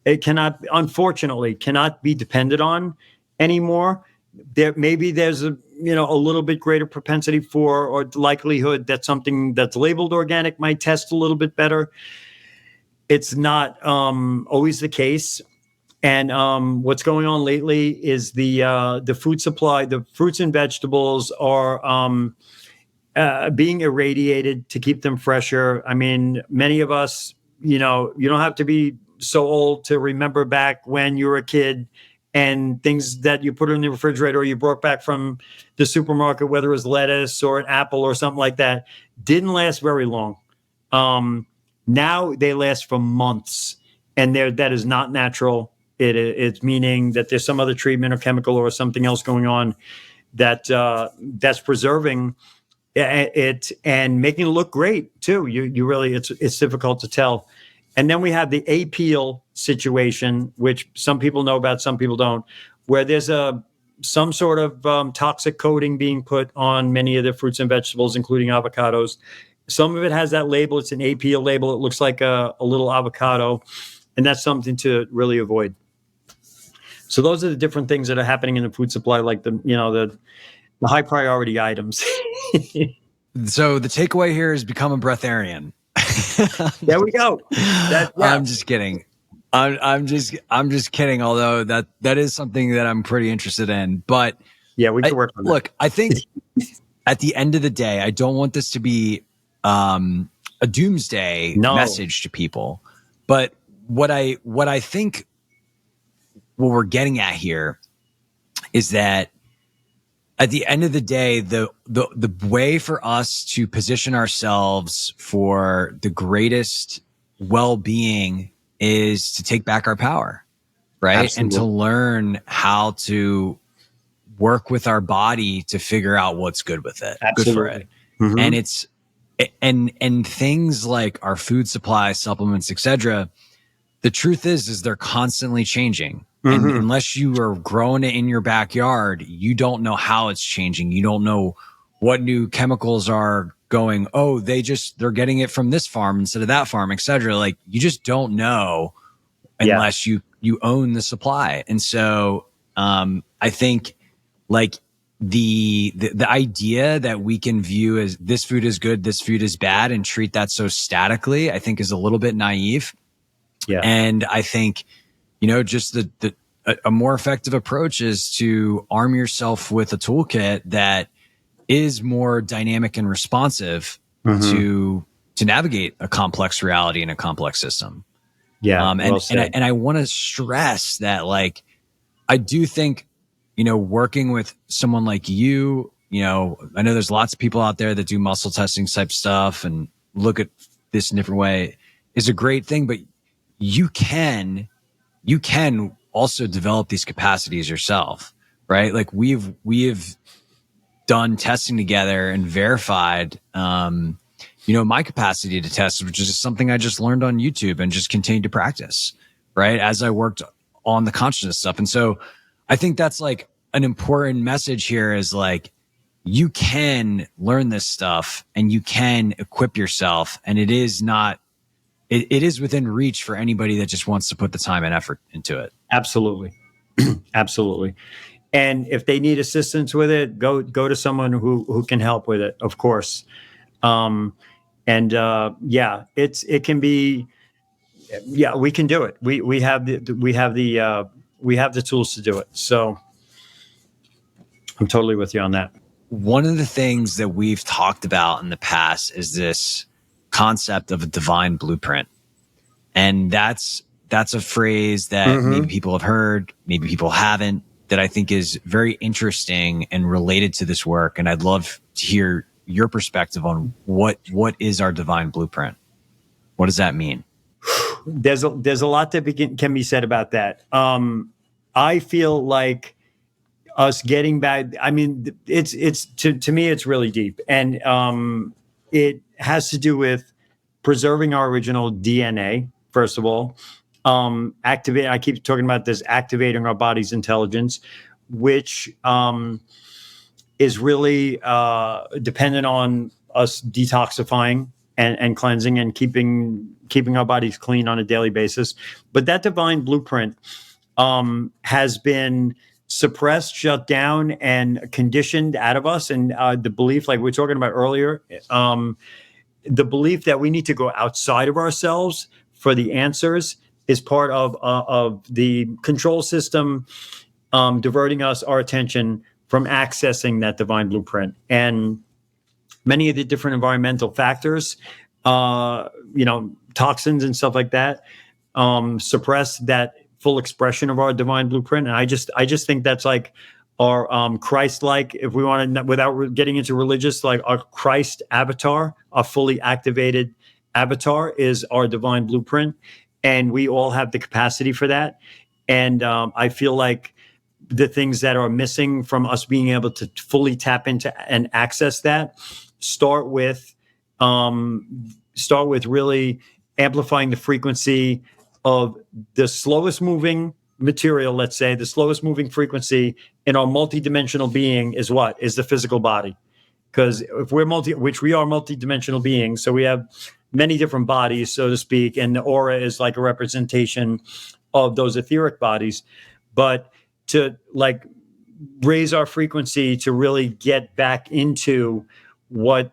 Speaker 1: it unfortunately cannot be depended on anymore. There's a little bit greater propensity for, or likelihood that something that's labeled organic might test a little bit better. It's not always the case. And what's going on lately is the food supply, the fruits and vegetables are being irradiated to keep them fresher. I mean, many of us, you don't have to be so old to remember back when you were a kid and things that you put in the refrigerator or you brought back from the supermarket, whether it was lettuce or an apple or something like that, didn't last very long. Now they last for months, and that is not natural. It's meaning that there's some other treatment or chemical or something else going on that's preserving it and making it look great too. You really, it's difficult to tell. And then we have the appeal situation, which some people know about, some people don't, where there's some sort of toxic coating being put on many of the fruits and vegetables, including avocados. Some of it has that label. It's an appeal label. It looks like a little avocado, and that's something to really avoid. So those are the different things that are happening in the food supply, like the high priority items.
Speaker 2: So the takeaway here is become a breatharian.
Speaker 1: There we go.
Speaker 2: I'm just kidding. I'm just kidding. Although that is something that I'm pretty interested in. But
Speaker 1: yeah, we can work on that.
Speaker 2: Look, I think at the end of the day, I don't want this to be a doomsday message to people. But what I think what we're getting at here is that at the end of the day, the way for us to position ourselves for the greatest well-being is to take back our power, right? Absolutely. And to learn how to work with our body to figure out what's good with it,
Speaker 1: Absolutely.
Speaker 2: Good for it.
Speaker 1: Mm-hmm.
Speaker 2: And it's and things like our food supply, supplements, etc. The truth is they're constantly changing. And unless you are growing it in your backyard, you don't know how it's changing. You don't know what new chemicals are going, they're getting it from this farm instead of that farm, et cetera. Like you just don't know unless you own the supply. And so I think like the idea that we can view as this food is good, this food is bad, and treat that so statically, I think is a little bit naive. Yeah. And I think, just a more effective approach is to arm yourself with a toolkit that is more dynamic and responsive to navigate a complex reality in a complex system. Yeah. And I want to stress that, like, I do think, working with someone like you, I know there's lots of people out there that do muscle testing type stuff and look at this in a different way is a great thing, but you can also develop these capacities yourself, right? Like we've done testing together and verified, my capacity to test, which is something I just learned on YouTube and just continued to practice, right? As I worked on the consciousness stuff. And so I think that's like an important message here is like, you can learn this stuff and you can equip yourself, and it is within reach for anybody that just wants to put the time and effort into it.
Speaker 1: Absolutely. Absolutely. And if they need assistance with it, go to someone who can help with it, of course. It can be, we can do it. We have the tools to do it. So I'm totally with you on that.
Speaker 2: One of the things that we've talked about in the past is this concept of a divine blueprint. And that's a phrase that maybe people have heard, maybe people haven't. that I think is very interesting and related to this work. And I'd love to hear your perspective on what is our divine blueprint? What does that mean?
Speaker 1: There's a lot that can be said about that. I feel like us getting back. I mean, it's to me, it's really deep, and it has to do with preserving our original DNA. First of all, activate. I keep talking about this activating our body's intelligence, which is really dependent on us detoxifying and cleansing and keeping our bodies clean on a daily basis. But that divine blueprint has been suppressed, shut down, and conditioned out of us. And the belief, like we were talking about earlier, the belief that we need to go outside of ourselves for the answers is part of the control system, diverting our attention from accessing that divine blueprint. And many of the different environmental factors, toxins and stuff like that, suppress that full expression of our divine blueprint. And I just think that's like our Christ-like, if we want to, without getting into religious, like our Christ avatar, our fully activated avatar is our divine blueprint. And we all have the capacity for that. And I feel like the things that are missing from us being able to fully tap into and access that start with really amplifying the frequency of the slowest moving material. Let's say the slowest moving frequency in our multidimensional being is what? Is the physical body. Because if we're which we are multidimensional beings, so we have many different bodies, so to speak, and the aura is like a representation of those etheric bodies. But to like raise our frequency to really get back into what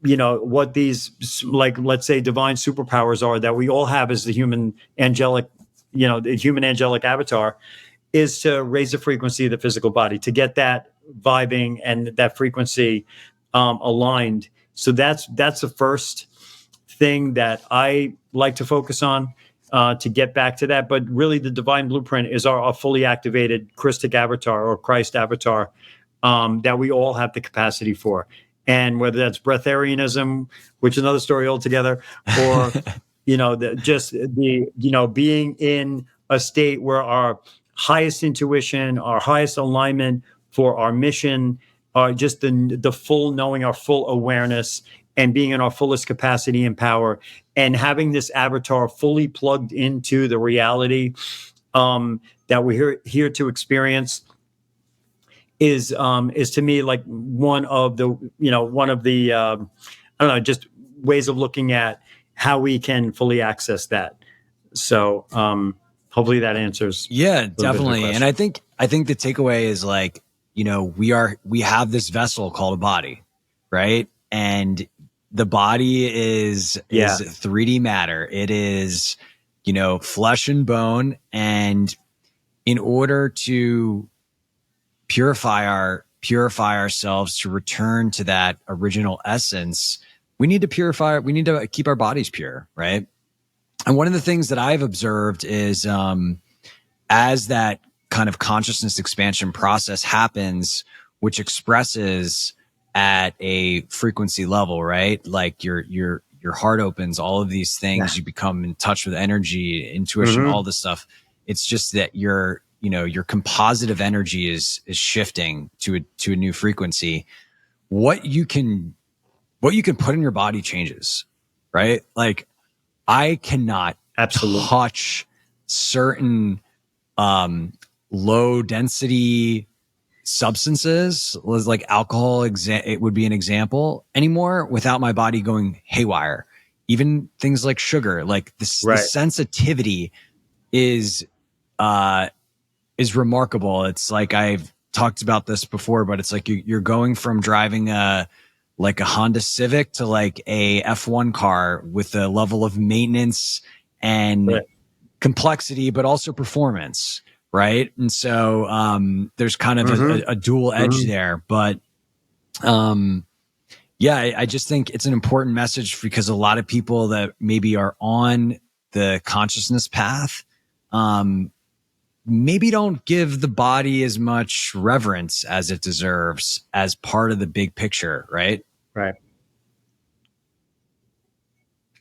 Speaker 1: these, like, let's say divine superpowers are that we all have as the human angelic avatar, is to raise the frequency of the physical body, to get that vibing and that frequency aligned. So that's the first thing that I like to focus on to get back to that. But really, the divine blueprint is our fully activated Christic avatar or Christ avatar that we all have the capacity for. And whether that's breatharianism, which is another story altogether, or being in a state where our highest intuition, our highest alignment for our mission, are just the full knowing, our full awareness, and being in our fullest capacity and power, and having this avatar fully plugged into the reality that we're here to experience is to me like one of the I don't know, just ways of looking at how we can fully access that. So hopefully that answers.
Speaker 2: Yeah, definitely. And I think the takeaway is like, we have this vessel called a body, right? And the body is 3D matter. It is, flesh and bone. And in order to purify ourselves to return to that original essence, we need to keep our bodies pure, right? And one of the things that I've observed is as that kind of consciousness expansion process happens, which expresses at a frequency level, right? Like your heart opens, all of these things, you become in touch with energy, intuition, all this stuff. It's just that your composite of energy is shifting to a new frequency. What you can put in your body changes, right? Like I cannot touch certain low density substances, like alcohol, it would be an example, anymore without my body going haywire. Even things like sugar, like this, the sensitivity is remarkable. It's like I've talked about this before, but it's like you're going from driving a Honda Civic to like a F1 car with a level of maintenance and complexity, but also performance, right? And so there's kind of a dual edge there. But I just think it's an important message because a lot of people that maybe are on the consciousness path, maybe don't give the body as much reverence as it deserves as part of the big picture, right?
Speaker 1: Right.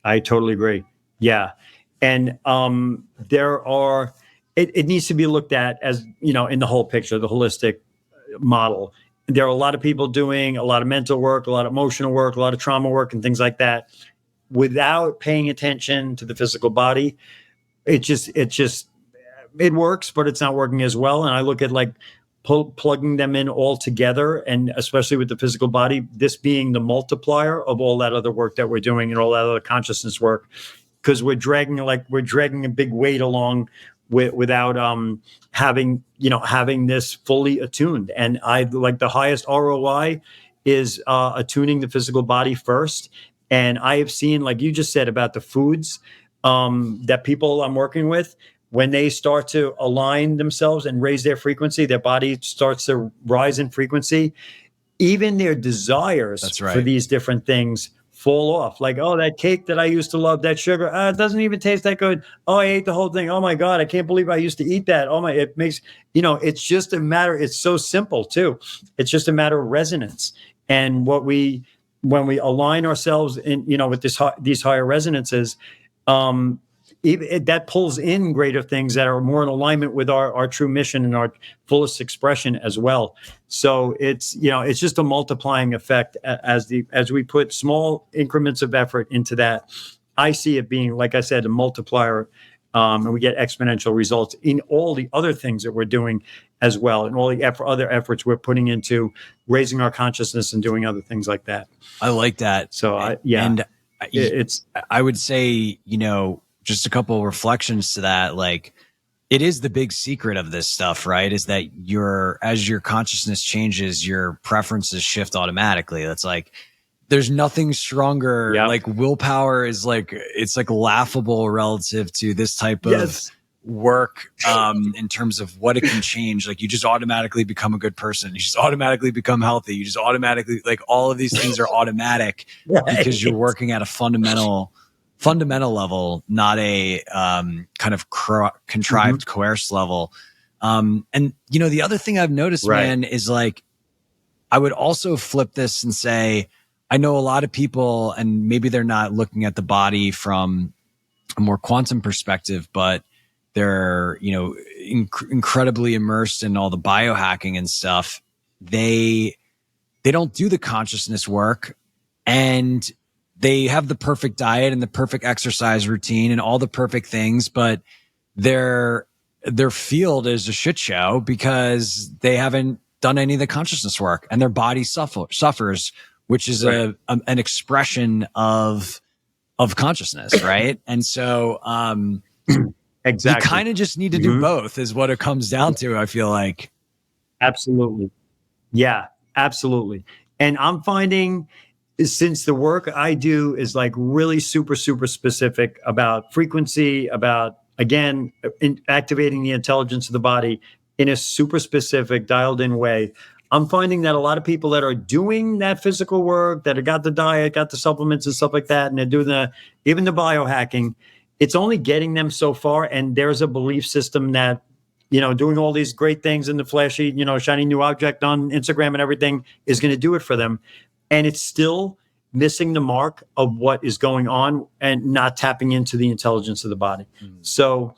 Speaker 1: I totally agree. Yeah. And it needs to be looked at as, in the whole picture, the holistic model. There are a lot of people doing a lot of mental work, a lot of emotional work, a lot of trauma work, and things like that without paying attention to the physical body. It works, but it's not working as well. And I look at like plugging them in all together, and especially with the physical body, this being the multiplier of all that other work that we're doing and all that other consciousness work, because we're dragging a big weight along without having this fully attuned. And I like the highest ROI is attuning the physical body first. And I have seen, like you just said about the foods that people I'm working with, when they start to align themselves and raise their frequency, their body starts to rise in frequency. Even their desires
Speaker 2: That's
Speaker 1: for
Speaker 2: right.
Speaker 1: these different things fall off. Like, oh, that cake that I used to love, that sugar, it doesn't even taste that good. Oh, I ate the whole thing. Oh my God, I can't believe I used to eat that. It makes, it's just a matter, it's so simple too. It's just a matter of resonance. And when we align ourselves in, with these higher resonances, um, that pulls in greater things that are more in alignment with our true mission and our fullest expression as well. So it's just a multiplying effect as we put small increments of effort into that. I see it being, like I said, a multiplier, and we get exponential results in all the other things that we're doing as well, and all the other efforts we're putting into raising our consciousness and doing other things like that.
Speaker 2: I like that.
Speaker 1: So
Speaker 2: And I would say, just a couple of reflections to that. Like, it is the big secret of this stuff, right? Is that as your consciousness changes, your preferences shift automatically. That's like, there's nothing stronger.
Speaker 1: Yep.
Speaker 2: Like willpower is like, it's like laughable relative to this type of work, in terms of what it can change. Like, you just automatically become a good person. You just automatically become healthy. You just automatically, like, all of these things are automatic because you're working at a fundamental level, not a kind of contrived, coerced level. And the other thing I've noticed, man, is like, I would also flip this and say, I know a lot of people, and maybe they're not looking at the body from a more quantum perspective, but they're, incredibly immersed in all the biohacking and stuff. They don't do the consciousness work, and they have the perfect diet and the perfect exercise routine and all the perfect things, but their field is a shit show because they haven't done any of the consciousness work, and their body suffers, which is an expression of consciousness, right? And so
Speaker 1: exactly,
Speaker 2: you kind of just need to do both, is what it comes down to, I feel like.
Speaker 1: Absolutely. Yeah, absolutely. And I'm finding, since the work I do is like really super, super specific about frequency, about, again, activating the intelligence of the body in a super specific, dialed in way, I'm finding that a lot of people that are doing that physical work, that have got the diet, got the supplements and stuff like that, and they're doing even the biohacking, it's only getting them so far. And there's a belief system that, doing all these great things in the flashy, shiny new object on Instagram and everything is going to do it for them. And it's still missing the mark of what is going on and not tapping into the intelligence of the body. So,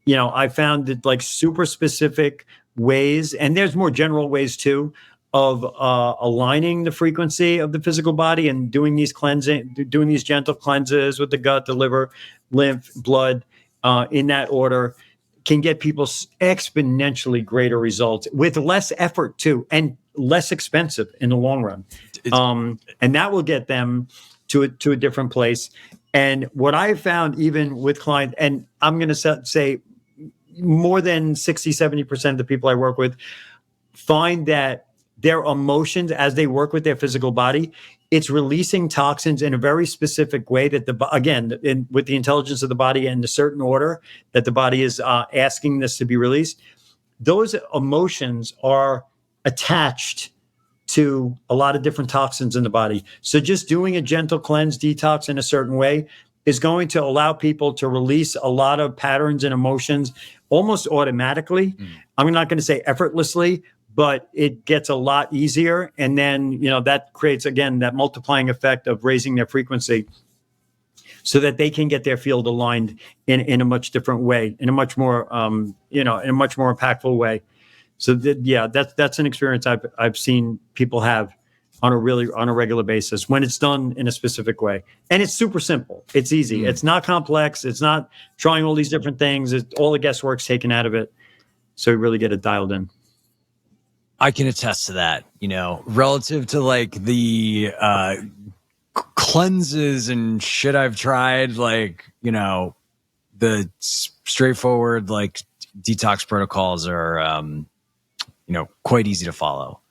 Speaker 1: I found that like super specific ways, and there's more general ways too, of aligning the frequency of the physical body and doing these gentle cleanses with the gut, the liver, lymph, blood, in that order, can get people exponentially greater results with less effort too, and less expensive in the long run. And that will get them to a different place. And what I found, even with clients, and I'm going to say more than 60, 70% of the people I work with find that their emotions, as they work with their physical body, it's releasing toxins in a very specific way that with the intelligence of the body and the certain order that the body is asking this to be released. Those emotions are attached to a lot of different toxins in the body. So just doing a gentle cleanse, detox in a certain way is going to allow people to release a lot of patterns and emotions almost automatically. I'm not going to say effortlessly, but it gets a lot easier. And then, that creates, again, that multiplying effect of raising their frequency so that they can get their field aligned in a much different way, in a much more, in a much more impactful way. So that's an experience I've seen people have on a regular basis when it's done in a specific way. And it's super simple. It's easy. It's not complex. It's not trying all these different things. All the guesswork's taken out of it. So you really get it dialed in.
Speaker 2: I can attest to that, relative to like the cleanses and shit I've tried, like, the straightforward like detox protocols are quite easy to follow.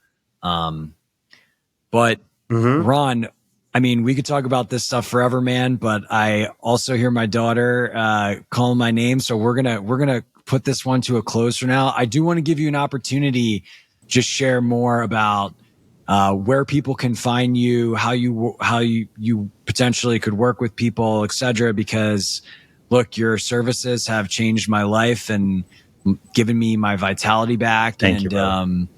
Speaker 2: But Ron, I mean, we could talk about this stuff forever, man, but I also hear my daughter calling my name, so we're gonna put this one to a close for now. I do want to give you an opportunity, just share more about where people can find you, how you potentially could work with people, etc. Because look, your services have changed my life and given me my vitality back.
Speaker 1: Thank you, brother.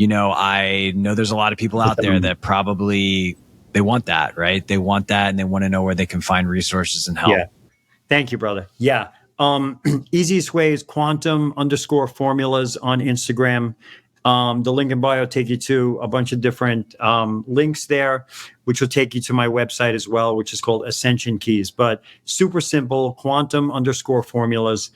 Speaker 2: I know there's a lot of people out there that probably they want that, right? They want that, and they want to know where they can find resources and help.
Speaker 1: Yeah. Thank you, brother. Yeah. Easiest way is quantum_formulas on Instagram. The link in bio take you to a bunch of different links there, which will take you to my website as well, which is called Ascension Keys. But super simple, quantum_formulas.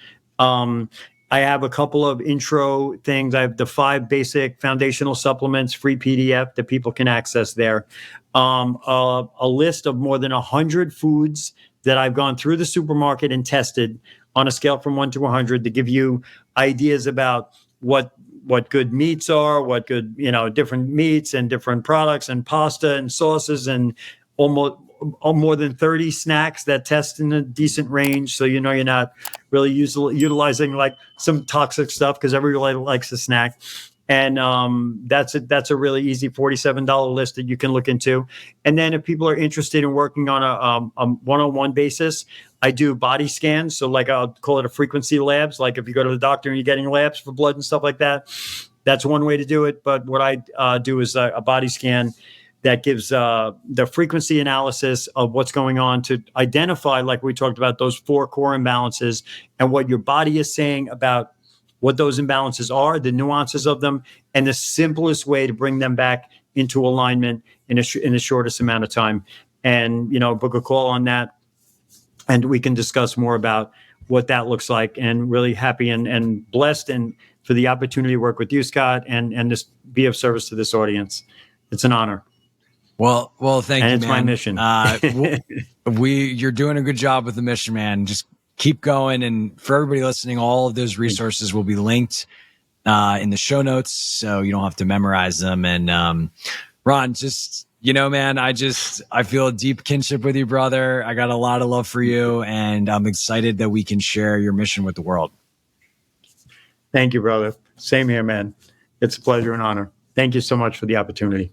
Speaker 1: I have a couple of intro things. I have the 5 basic foundational supplements, free PDF that people can access there. A list of more than 100 foods that I've gone through the supermarket and tested on a scale from 1 to 100 to give you ideas about what good meats are, what good, different meats and different products and pasta and sauces and almost more than 30 snacks that test in a decent range. So, you're not really utilizing like some toxic stuff because everybody likes a snack. And that's a really easy $47 list that you can look into. And then if people are interested in working on a one-on-one basis, I do body scans. So like I'll call it a frequency labs. Like if you go to the doctor and you're getting labs for blood and stuff like that, that's one way to do it. But what I do is a body scan that gives the frequency analysis of what's going on to identify, like we talked about, those 4 core imbalances and what your body is saying about what those imbalances are, the nuances of them, and the simplest way to bring them back into alignment in the shortest amount of time. And, book a call on that, and we can discuss more about what that looks like. And really happy and blessed and for the opportunity to work with you, Scott, and just be of service to this audience. It's an honor.
Speaker 2: Well, thank you, man.
Speaker 1: And it's my mission.
Speaker 2: You're doing a good job with the mission, man. Just keep going. And for everybody listening, all of those resources will be linked in the show notes, so you don't have to memorize them. And Ron, just, man, I feel a deep kinship with you, brother. I got a lot of love for you, and I'm excited that we can share your mission with the world.
Speaker 1: Thank you, brother. Same here, man. It's a pleasure and honor. Thank you so much for the opportunity.